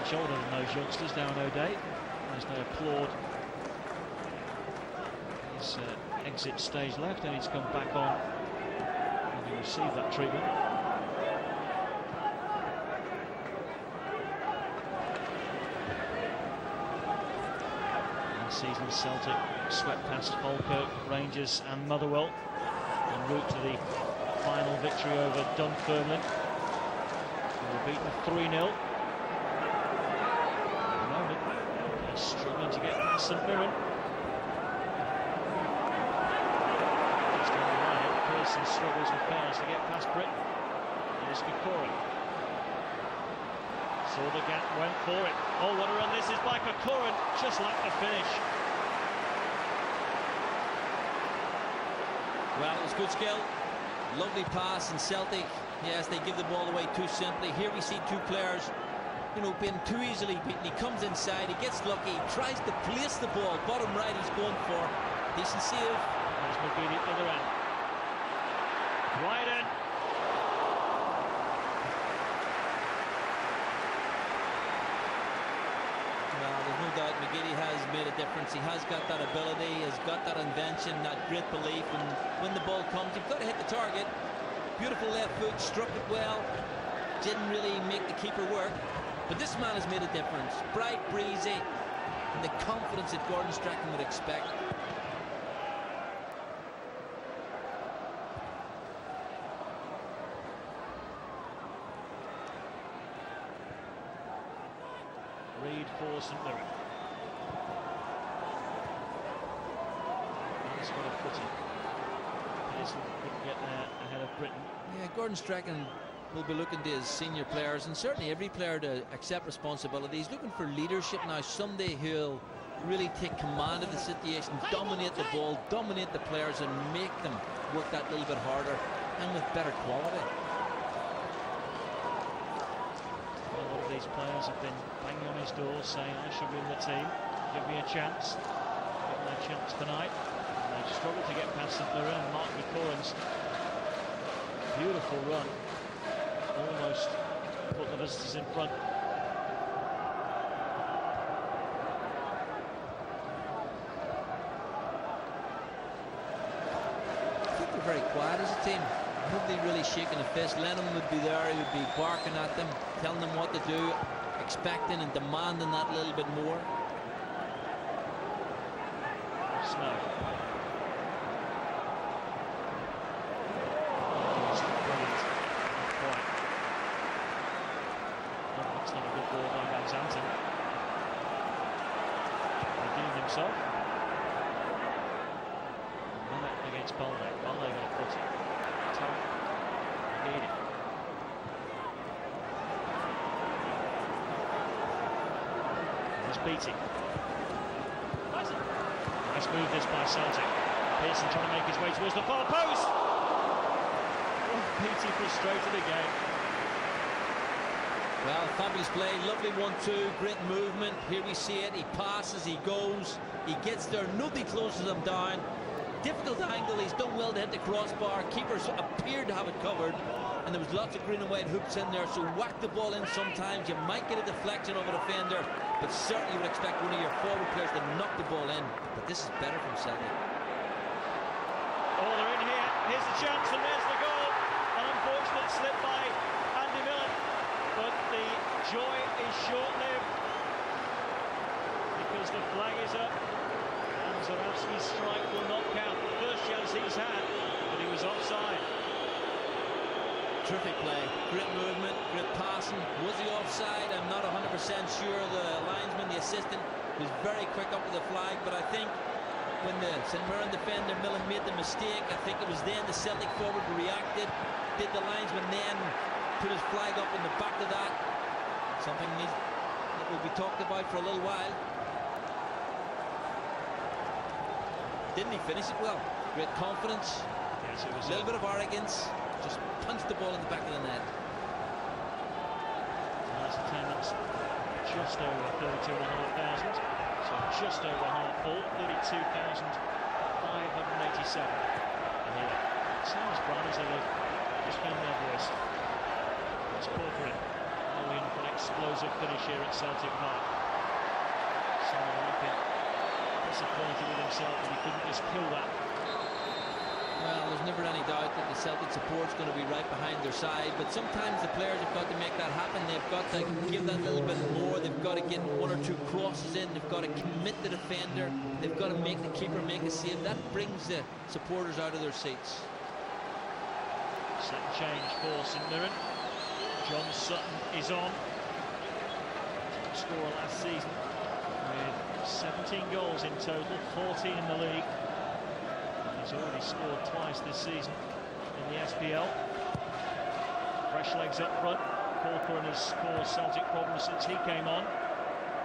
Shoulder than those youngsters down O'Day as they applaud his exit stage left, and he's come back on and he received that treatment. Last season Celtic swept past Falkirk, Rangers and Motherwell en route to the final victory over Dunfermline. They were beaten 3-0. Struggling to get past St Mirren. Just on the right, Pearson struggles and fails to get past Britain. Here's Kokorin. Saw the gap, went for it. Oh, what a run this is by Kokorin, just like the finish. Well, it was good skill. Lovely pass, and Celtic, yes, they give the ball away too simply. Here we see two players, you know, being too easily beaten. He comes inside, he gets lucky, he tries to place the ball. Bottom right, he's going for. Decent save. There's McGeady at the other end. Right in. Well, there's no doubt McGeady has made a difference. He has got that ability, has got that invention, that great belief. And when the ball comes, you've got to hit the target. Beautiful left foot, struck it well. Didn't really make the keeper work. But this man has made a difference. Bright, breezy, and the confidence that Gordon Strachan would expect. Reid for St Mirren. He's got a footing. Pearson couldn't get there ahead of Britain. Yeah, Gordon Strachan will be looking to his senior players, and certainly every player, to accept responsibility. He's looking for leadership now. Someday he'll really take command of the situation, dominate the ball, dominate the players, and make them work that little bit harder and with better quality. A lot of these players have been banging on his door saying, I should win the team, give me a chance. Give them a chance tonight. And they've struggled to get past St Mirren, and Mark McCoran's beautiful run almost put the visitors in front. I think they're very quiet as a team. Nobody really shaking a fist. Lennon would be there, he would be barking at them, telling them what to do, expecting and demanding that little bit more. Snow. That's not a good ball by Van Zanten. Redeemed himself. Mallet against Balde. Balde got a footing. Tough. Need it. There's Beattie. Nice move this by Celtic. Pearson trying to make his way towards the far post. Oh, Beattie frustrated again. Well, fabulous play, lovely 1-2, great movement. Here we see it, he passes, he goes, he gets there, nobody closes him down. Difficult angle, he's done well to hit the crossbar. Keepers appeared to have it covered, and there was lots of green and white hoops in there, so whack the ball in sometimes. You might get a deflection of a defender, but certainly you would expect one of your forward players to knock the ball in. But this is better from Celtic. Oh, they're in here. Here's the chance, and there's the goal. An unfortunate slip by Andy Millen, but the joy is short-lived because the flag is up and Zarowski's strike will not count. The first chance he's had, but he was offside. Terrific play, great movement, great passing. Was he offside? I'm not 100% sure. The linesman, the assistant, was very quick up to the flag, but I think when the St Mirren defender Millen made the mistake, I think it was then the Celtic forward reacted. Did the linesman then put his flag up in the back of that? Something that will be talked about for a little while. Didn't he finish it well? Great confidence. Yes, it was a little bit of arrogance. Just punched the ball in the back of the net. Last attendance just over 32,500. So just over half full, 32,587. And here, sounds bright as they look. Just found their voice. It's Corcoran, going for an explosive finish here at Celtic Park. Someone looking disappointed with himself that he couldn't just kill that. Well, there's never any doubt that the Celtic support's going to be right behind their side, but sometimes the players have got to make that happen. They've got to give that little bit more. They've got to get one or two crosses in. They've got to commit the defender. They've got to make the keeper make a save. That brings the supporters out of their seats. Second change for St Mirren. John Sutton is on. Top scorer last season with 17 goals in total, 14 in the league. He's already scored twice this season in the SPL. Fresh legs up front. Corcoran has caused Celtic problems since he came on.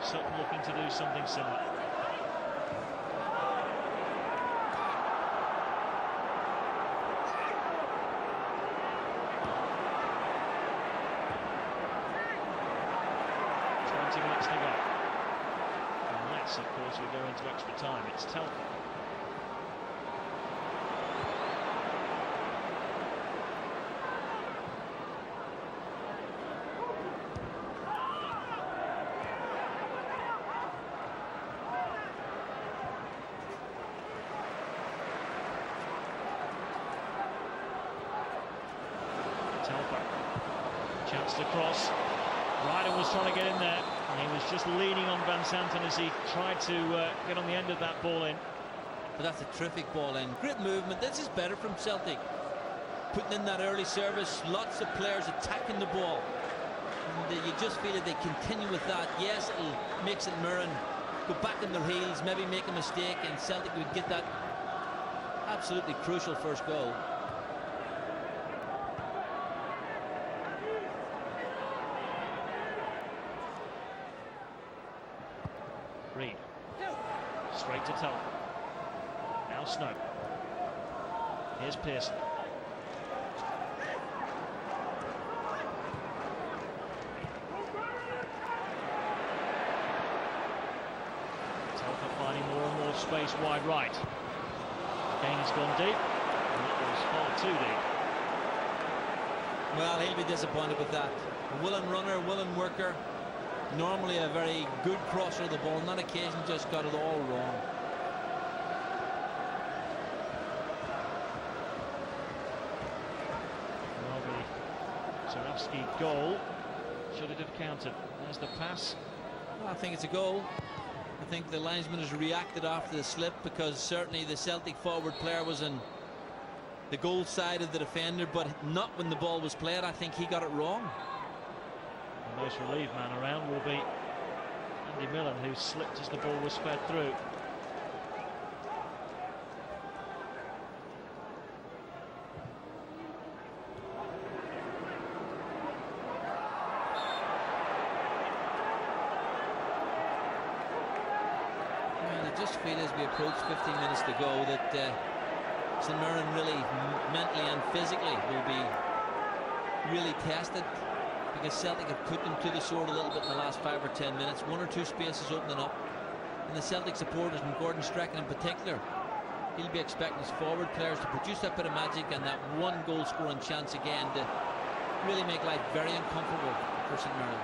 Sutton looking to do something similar. Minutes to go. Unless, of course, we go into extra time. It's Telford. Telford. Chance to cross. Ryder was trying to get in there. He was just leaning on Van Santen as he tried to get on the end of that ball in. But that's a terrific ball in. Great movement. This is better from Celtic. Putting in that early service, lots of players attacking the ball. And you just feel that they continue with that. Yes, it'll make St Mirren go back on their heels, maybe make a mistake, and Celtic would get that absolutely crucial first goal. Reed. Straight to Telford. Now Snow. Here's Pearson. Telford finding more and more space wide right. Again, he's gone deep. And that was far too deep. Well, he'll be disappointed with that. A willing runner, willing worker. Normally a very good crosser of the ball. On that occasion, just got it all wrong. Well, the Zarowski goal, should it have counted? There's the pass. Well, I think it's a goal. I think the linesman has reacted after the slip, because certainly the Celtic forward player was in the goal side of the defender, but not when the ball was played. I think he got it wrong. The most relieved man around will be Andy Millen, who slipped as the ball was fed through. Well, I just feel as we approach 15 minutes to go that St Mirren really mentally and physically will be really tested, because Celtic have put them to the sword a little bit in the last 5 or 10 minutes. One or two spaces opening up, and the Celtic supporters, and Gordon Strachan in particular, he'll be expecting his forward players to produce that bit of magic and that one goal scoring chance again to really make life very uncomfortable for St Mirren.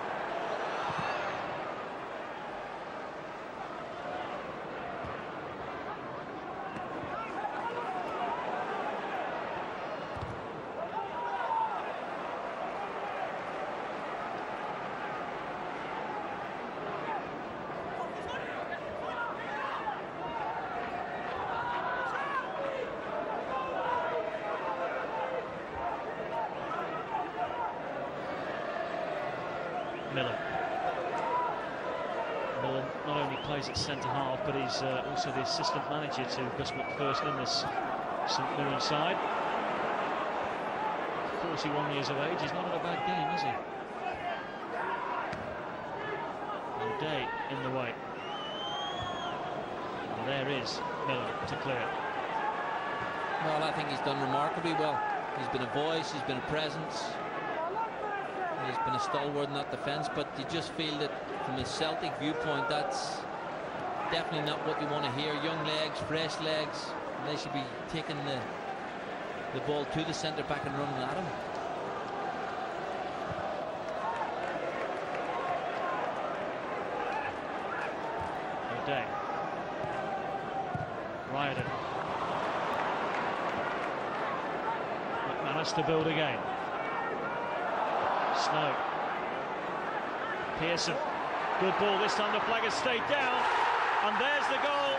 Miller. Miller not only plays at centre-half, but he's also the assistant manager to Gus McPherson in this St Mirren side. 41 years of age, he's not in a bad game, is he? Day in the way. And there is Miller to clear. Well, I think he's done remarkably well. He's been a voice, he's been a presence, he's been a stalwart in that defence, but you just feel that from a Celtic viewpoint, that's definitely not what you want to hear. Young legs, fresh legs, and they should be taking the ball to the centre back and running at him. Day. Ryden. McManus to build again. Snow. Pearson. Good ball this time. The flag has stayed down. And there's the goal.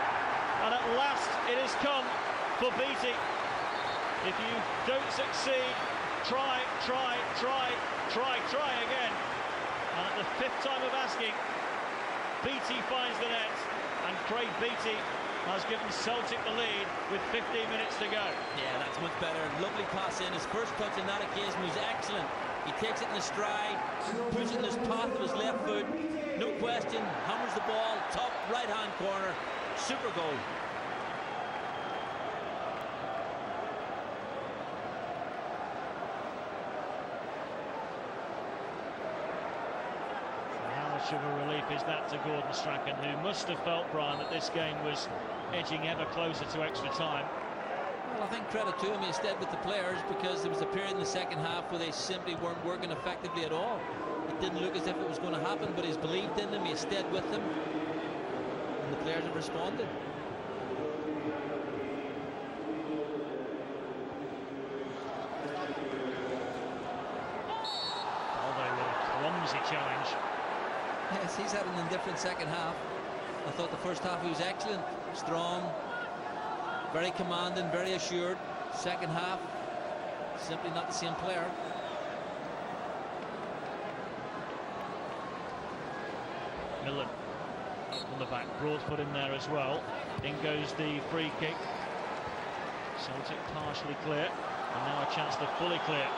And at last it has come for Beattie. If you don't succeed, try again. And at the 5th time of asking, Beattie finds the net, and Craig Beattie has given Celtic the lead with 15 minutes to go. Yeah, that's much better. Lovely pass in. His first touch on that occasion was excellent. He takes it in his stride, puts it in his path of his left foot. No question, hammers the ball, top right-hand corner. Super goal. Of a relief is that to Gordon Strachan, who must have felt, Brian, that this game was edging ever closer to extra time. Well, I think credit to him, he stayed with the players, because there was a period in the second half where they simply weren't working effectively at all. It didn't look as if it was going to happen, but he's believed in them, he stayed with them, and the players have responded. Although a clumsy challenge. Yes, he's had an indifferent second half. I thought the first half he was excellent, strong, very commanding, very assured. Second half, simply not the same player. Millen on the back, Broadfoot in there as well. In goes the free kick. Celtic partially clear, and now a chance to fully clear.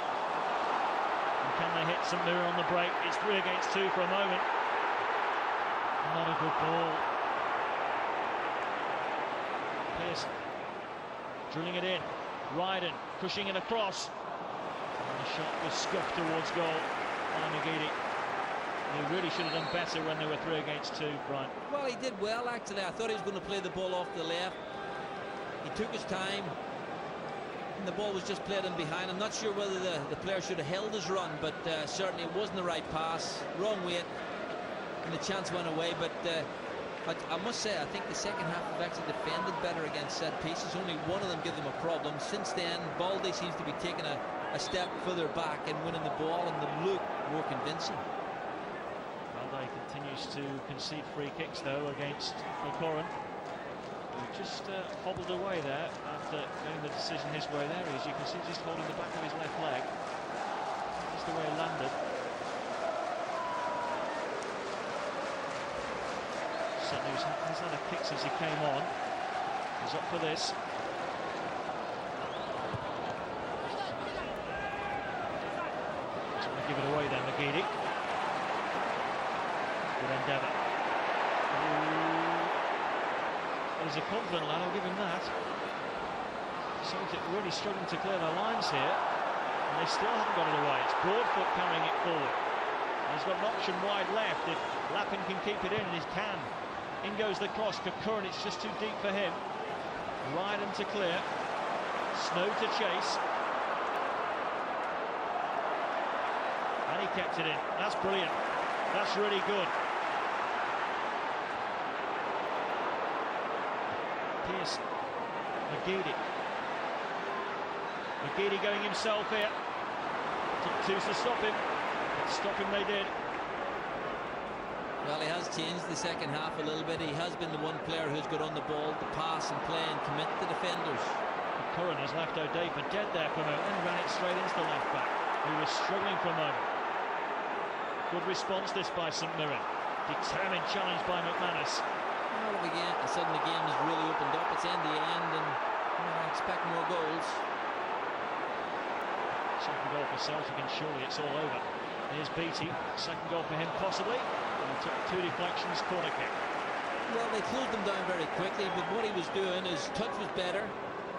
And can they hit St Mirren on the break? It's 3 against 2 for a moment. Not a good ball. Pearson drilling it in. Ryden pushing it across. And the shot was scuffed towards goal by McGeady. He really should have done better when they were 3 against 2, Brian. Well, he did well, actually. I thought he was going to play the ball off to the left. He took his time, and the ball was just played in behind. I'm not sure whether the player should have held his run, but certainly it wasn't the right pass. Wrong weight. And the chance went away, but I must say, I think the second half have actually defended better against set pieces. Only one of them gave them a problem. Since then, Baldy seems to be taking a step further back and winning the ball, and they look more convincing. Baldy continues to concede free kicks, though, against O'Corran, who just hobbled away there after getting the decision his way there. As you can see, just holding the back of his left leg. Just the way he landed. He's had a kick since he came on. He's up for this. He's going to give it away then, McGeady. Good endeavour. He's a confident lad, I'll give him that. Celtic really struggling to clear their lines here, and they still haven't got it away. It's Broadfoot carrying it forward. And he's got an option wide left if Lappin can keep it in, and he can. In goes the cross, O'Corran, it's just too deep for him. Ryden to clear, Snow to chase. And he kept it in. That's brilliant. That's really good. Pearson, McGeady. McGeady going himself here. Took two to stop him. Stop him they did. Well, he has changed the second half a little bit. He has been the one player who's got on the ball to pass and play and commit to defenders. Curran has left O'Day for dead there for a moment and ran it straight into the left back, who was struggling for a moment. Good response this by St Mirren. Determined challenge by McManus. Well, again, suddenly the game has really opened up. It's end to end, and I expect more goals. Second goal for Celtic, and surely it's all over. Here's Beattie. Second goal for him, possibly. And he took 2 deflections, corner kick. Well, they closed him down very quickly, but what he was doing, his touch was better.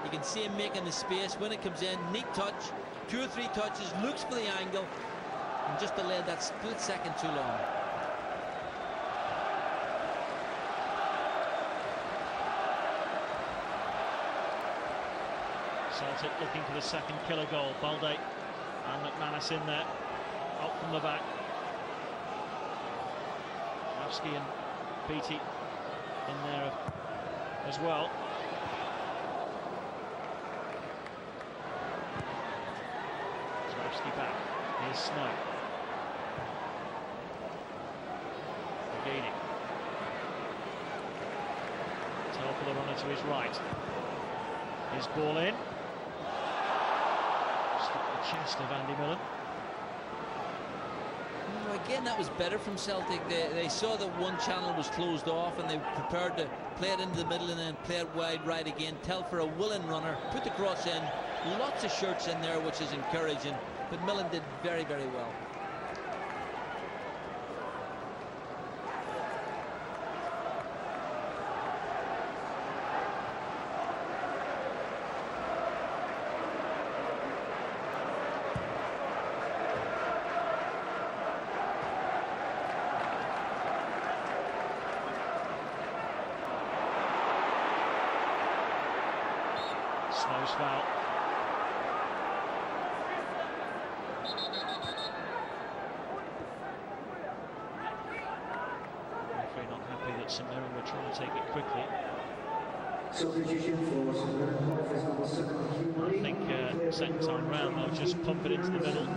You can see him making the space when it comes in. Neat touch, 2 or 3 touches, looks for the angle, and just delayed that split second too long. Celtic looking for the second killer goal. Balde and McManus in there, up from the back. Rafsky and Beattie in there as well. Rafsky back. Here's Snow. Gaining. Tell for the runner to his right. His ball in. Struck the chest of Andy Millen. Again, that was better from Celtic. They saw that one channel was closed off, and they prepared to play it into the middle and then play it wide right again. Telfer, a willing runner, put the cross in. Lots of shirts in there, which is encouraging. But Millen did very, very well. Snow's foul. Referee not happy that St Mirren were trying to take it quickly. I think second time round they'll just pump it into the middle.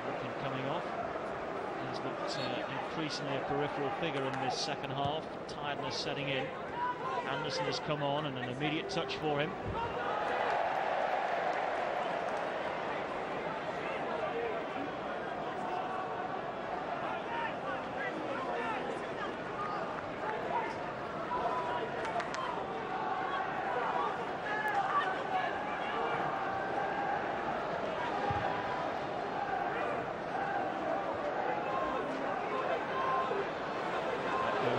Ripken coming off. He's looked increasingly a peripheral figure in this second half. Tiredness setting in. Anderson has come on, and an immediate touch for him.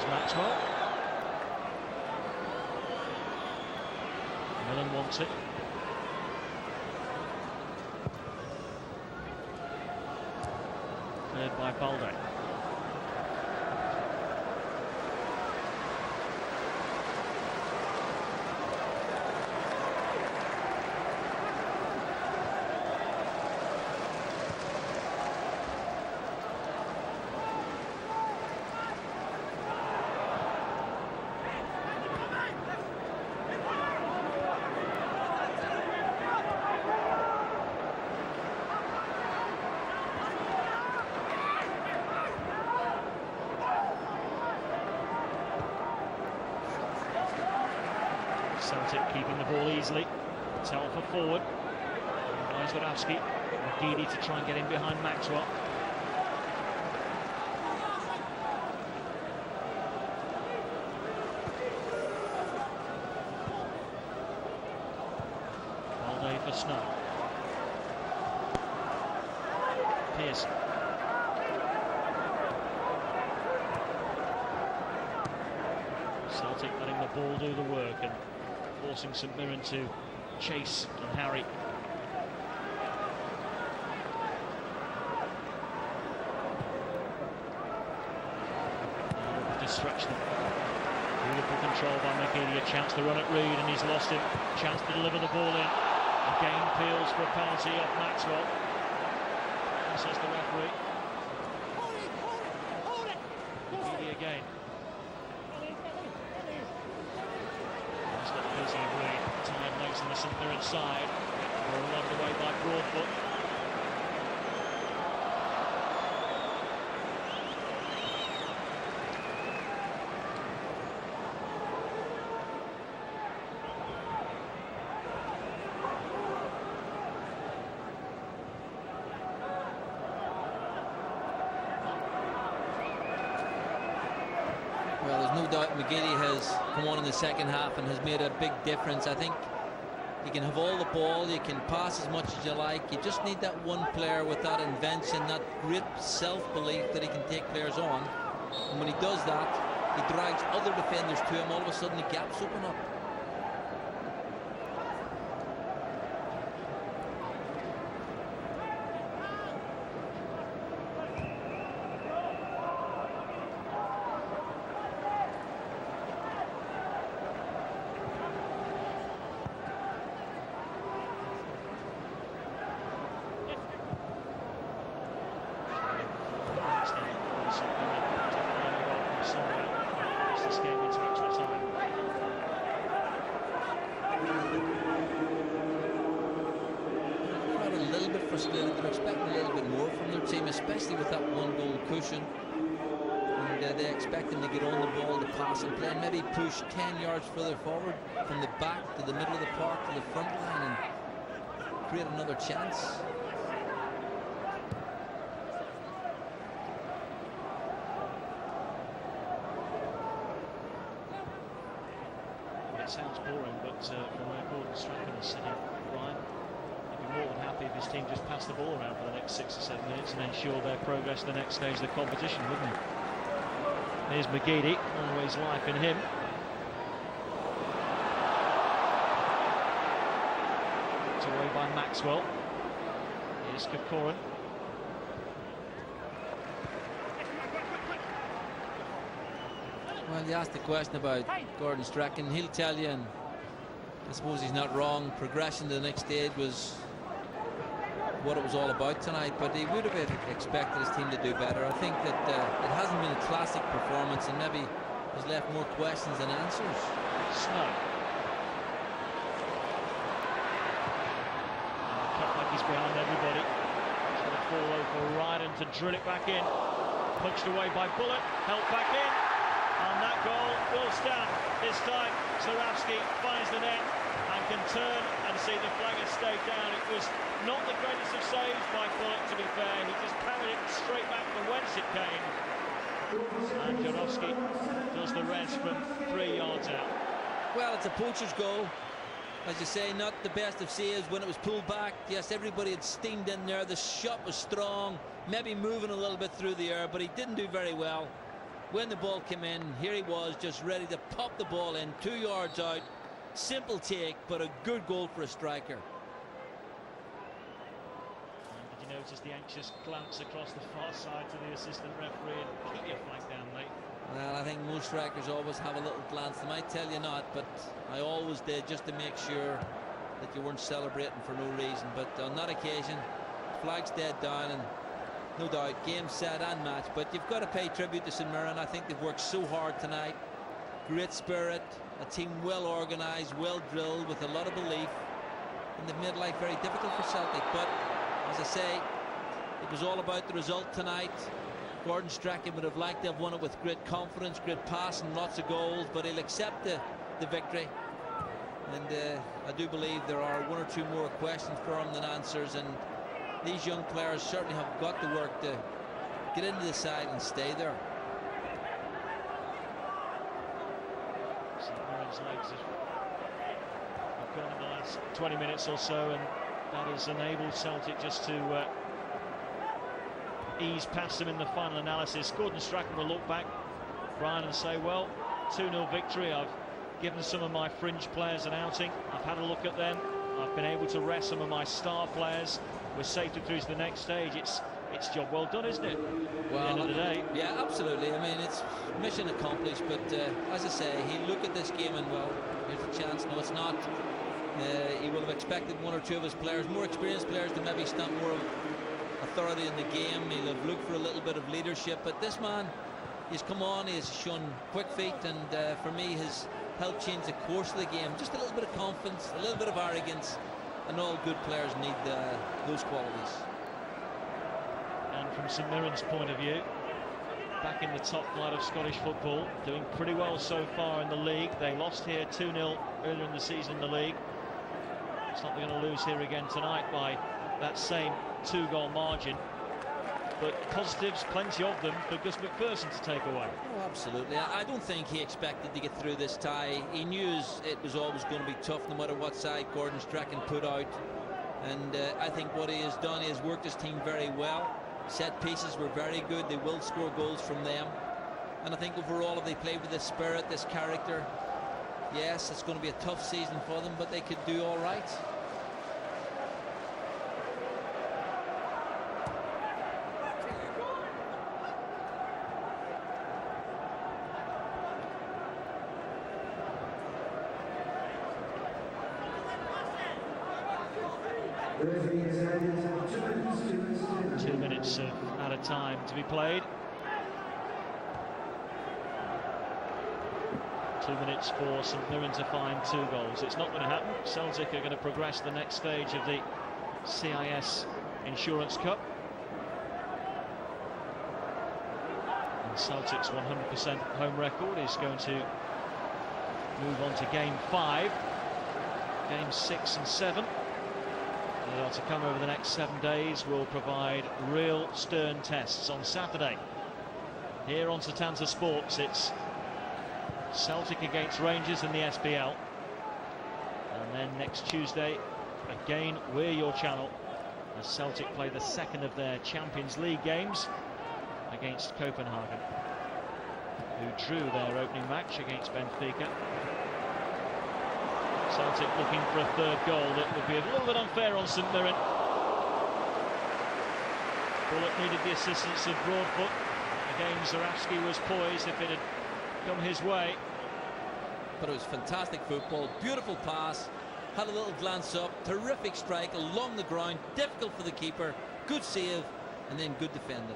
Maxwell. Millen wants it. Cleared by Balde. Celtic keeping the ball easily. Telfer forward. Nice Wadowski. McGeady to try and get in behind Maxwell. Balde for Snow. Pearson. Celtic letting the ball do the work and forcing St Mirren to chase and harry. Distraction. Beautiful control by McGeady. A chance to run at Reed, and he's lost him. Chance to deliver the ball in. Again Peels for a penalty off Maxwell. And says the referee. McGeady again. Time legs on the St Mirren side. Ball led away by Broadfoot. Well, there's no doubt McGeady has come on in the second half and has made a big difference. I think you can have all the ball, you can pass as much as you like. You just need that one player with that invention, that great self-belief that he can take players on. And when he does that, he drags other defenders to him. All of a sudden, the gaps open up. They're expecting a little bit more from their team, especially with that one-goal cushion. And they expect them to get on the ball, to pass and play, maybe push 10 yards further forward from the back to the middle of the park to the front line and create another chance. It sounds boring, but from where Gordon Strachan is sitting, Ryan, more than happy if his team just pass the ball around for the next 6 or 7 minutes and ensure their progress to the next stage of the competition, wouldn't he? Here's McGeady, always life in him. It's away by Maxwell. Here's Corcoran. Well, you asked the question about Gordon Strachan. He'll tell you, and I suppose he's not wrong, progression to the next stage was what it was all about tonight, but he would have expected his team to do better. I think that it hasn't been a classic performance and maybe has left more questions than answers. Snow. Cut like he's behind everybody. He's going to fall over Ryden to drill it back in. Punched away by Bullock, held back in. And that goal will stand. This time, Zurawski finds the net and can turn and see the flag has stayed down. It was not the greatest of saves by Bullock, to be fair. He just parried it straight back from whence it came. And Janowski does the rest from 3 yards out. Well, it's a poacher's goal. As you say, not the best of saves when it was pulled back. Yes, everybody had steamed in there. The shot was strong, maybe moving a little bit through the air, but he didn't do very well. When the ball came in, here he was, just ready to pop the ball in, 2 yards out. Simple take, but a good goal for a striker. And did you notice the anxious glance across the far side to the assistant referee and keep your flag down, mate? Well, I think most strikers always have a little glance. They might tell you not, but I always did, just to make sure that you weren't celebrating for no reason. But on that occasion, flag's dead down, and no doubt, game, set and match. But you've got to pay tribute to St Mirren. I think they've worked so hard tonight. Great spirit, a team well organised, well drilled, with a lot of belief. And they've made life very difficult for Celtic. But, as I say, it was all about the result tonight. Gordon Strachan would have liked to have won it with great confidence, great passing, lots of goals. But he'll accept the victory. And I do believe there are 1 or 2 more questions for him than answers. And these young players certainly have got to work to get into the side and stay there. St Mirren's legs have gone in the last 20 minutes or so, and that has enabled Celtic just to ease past them in the final analysis. Gordon Strachan will look back, Brian, and say, well, 2-0 victory. I've given some of my fringe players an outing. I've had a look at them. I've been able to rest some of my star players. We're safely through to the next stage. It's job well done, isn't it? Well, at the end of the day. Yeah, absolutely. I mean, it's mission accomplished. But as I say, he looked at this game and, well, here's a chance. No, it's not. He will have expected 1 or 2 of his players, more experienced players, to maybe stamp more of authority in the game. He'll have looked for a little bit of leadership. But this man, he's come on. He has shown quick feet, and for me, has helped change the course of the game. Just a little bit of confidence, a little bit of arrogance. And all good players need those qualities. And from St Mirren's point of view, back in the top flight of Scottish football, doing pretty well so far in the league. They lost here 2-0 earlier in the season in the league. It's not they're going to lose here again tonight by that same 2-goal margin. but positives, plenty of them for Gus McPherson to take away. Oh, absolutely. I don't think he expected to get through this tie. He knew it was always going to be tough no matter what side Gordon Strachan put out. And I think what he has done is worked his team very well. Set pieces were very good. They will score goals from them. And I think overall, if they play with this spirit, this character, yes, it's going to be a tough season for them, but they could do all right. Two minutes of added time to be played. 2 minutes for St Mirren to find 2 goals. It's not going to happen. Celtic are going to progress to the next stage of the CIS Insurance Cup. And Celtic's 100% home record is going to move on to game 5. Games 6 and 7. They are to come over the next 7 days. Will provide real stern tests. On Saturday, here on Setanta Sports, it's Celtic against Rangers in the SPL, and then next Tuesday again we're your channel as Celtic play the second of their Champions League games against Copenhagen, who drew their opening match against Benfica. Celtic looking for a 3rd goal. It would be a little bit unfair on St Mirren. Bullock needed the assistance of Broadfoot. Again, Zarafsky was poised if it had come his way. But it was fantastic football, beautiful pass, had a little glance up, terrific strike along the ground, difficult for the keeper, good save, and then good defending.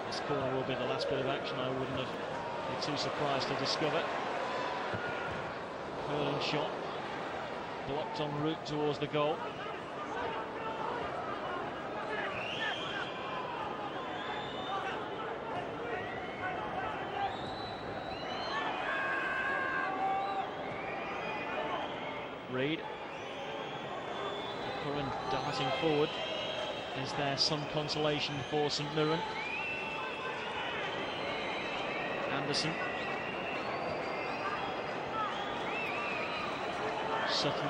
This corner will be the last bit of action. I wouldn't have been too surprised to discover. Hurling shot, blocked en route towards the goal. Reid. Curran darting forward. Is there some consolation for St Mirren? Anderson. Sutton.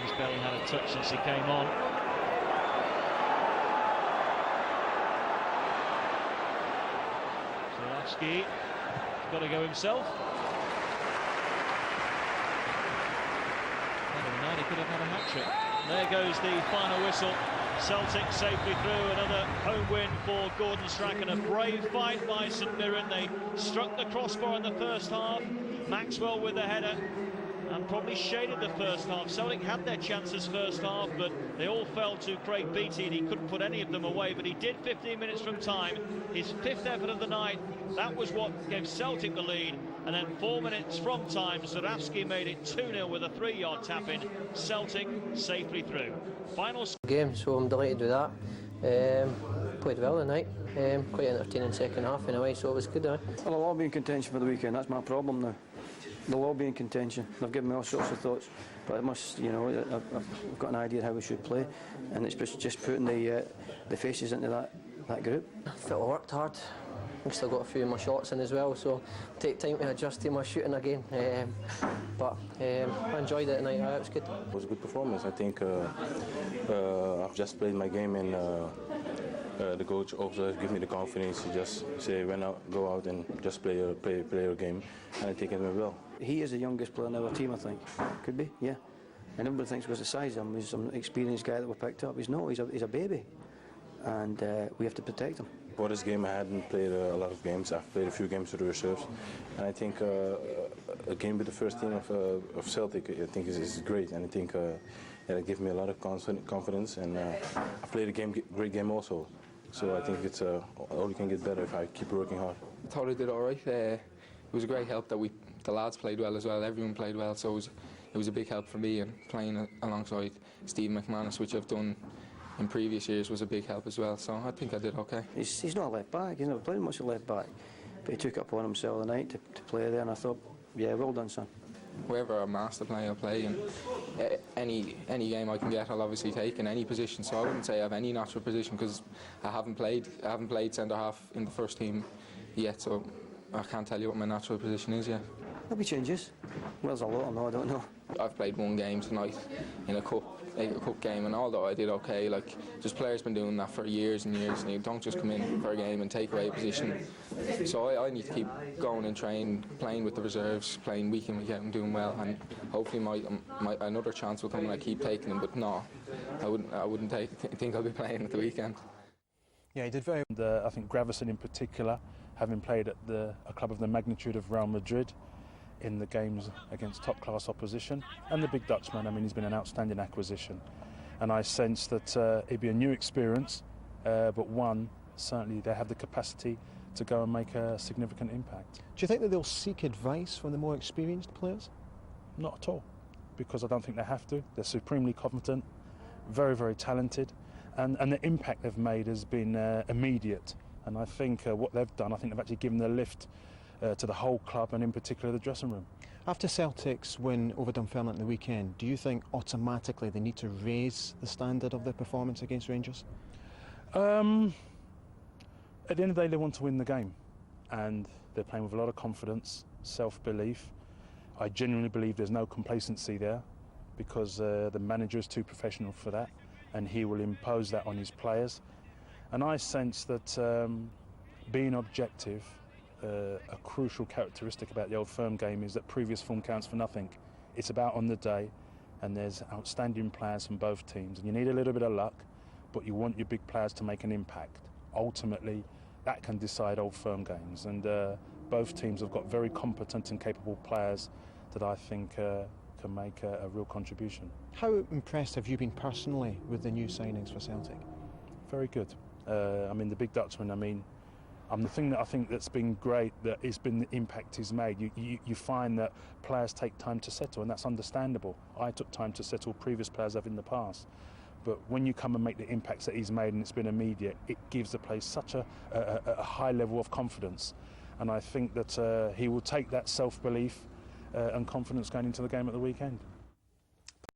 He's barely had a touch since he came on. Zarafsky got to go himself. He could have had a hat-trick. There goes the final whistle. Celtic safely through. Another home win for Gordon Strachan. A brave fight by St Mirren. They struck the crossbar in the first half. Maxwell with the header and probably shaded the first half. Celtic had their chances first half, but they all fell to Craig Beattie and he couldn't put any of them away, but he did 15 minutes from time. His 5th effort of the night. That was what gave Celtic the lead. And then 4 minutes from time, Zarafsky made it 2-0 with a 3-yard tap-in. Celtic safely through. Final game, so I'm delighted with that. Played well tonight. Quite entertaining second half in a way, so it was good. Well, they'll all be in contention for the weekend. That's my problem now. They'll all be in contention. They've given me all sorts of thoughts, but it must, you know, I've got an idea how we should play, and it's just putting the faces into that group. I felt I worked hard. I've still got a few of my shots in as well, so take time to adjust to my shooting again. But I enjoyed it tonight. It was good. It was a good performance. I think I've just played my game, and the coach also gave me the confidence to just say, go out and just play your game, and I think it went well. He is the youngest player in our team, I think. Could be, yeah. And everybody thinks because of the size of him, he's some experienced guy that we picked up. He's not. He's a baby, and we have to protect him. For this game, I hadn't played a lot of games. I've played a few games with the reserves, and I think a game with the first team of Celtic, I think is great, and I think it gave me a lot of confidence, and I played a great game also. So I think it's only can get better if I keep working hard. I thought I did all right. It was a great help that the lads played well as well. Everyone played well, so it it was a big help for me, and playing alongside Steve McManus, which I've done in previous years, was a big help as well. So I think I did okay. He's not a left back. He's never played much of a left back, but he took it upon himself the night to play there, and I thought, yeah, well done, son. Wherever I'm asked to play, I'll play, and any game I can get, I'll obviously take in any position. So I wouldn't say I have any natural position, because I haven't played centre half in the first team yet, so I can't tell you what my natural position is yet. There'll be changes. Well, there's a lot, I don't know. I've played one game tonight in a cup game, and although I did okay, like, just players been doing that for years and years, and you don't just come in for a game and take away a position. So I need to keep going and train, playing with the reserves, playing week in, week out, and doing well, and hopefully another chance will come and I keep taking them. But no, I wouldn't think I'll be playing at the weekend. Yeah, he did very well. I think Gravesen in particular, having played at a club of the magnitude of Real Madrid in the games against top-class opposition, and the big Dutchman, I mean, he's been an outstanding acquisition. And I sense that it'd be a new experience, but one, certainly they have the capacity to go and make a significant impact. Do you think that they'll seek advice from the more experienced players? Not at all, because I don't think they have to. They're supremely competent, very, very talented, and the impact they've made has been immediate. And I think what they've done, I think they've actually given the lift to the whole club, and in particular the dressing room. After Celtic's win over Dunfermline at the weekend, do you think automatically they need to raise the standard of their performance against Rangers? At the end of the day, they want to win the game, and they're playing with a lot of confidence, self-belief. I genuinely believe there's no complacency there, because the manager is too professional for that, and he will impose that on his players. And I sense that being objective, a crucial characteristic about the Old Firm game is that previous form counts for nothing. It's about on the day, and there's outstanding players from both teams, and you need a little bit of luck, but you want your big players to make an impact. Ultimately, that can decide Old Firm games, and both teams have got very competent and capable players that I think can make a real contribution. How impressed have you been personally with the new signings for Celtic? Very good. I mean, the big Dutchman, I mean, the thing that I think that's been great, that has been the impact he's made. You find that players take time to settle, and that's understandable. I took time to settle, previous players have in the past. But when you come and make the impacts that he's made, and it's been immediate, it gives the players such a high level of confidence. And I think that he will take that self-belief and confidence going into the game at the weekend.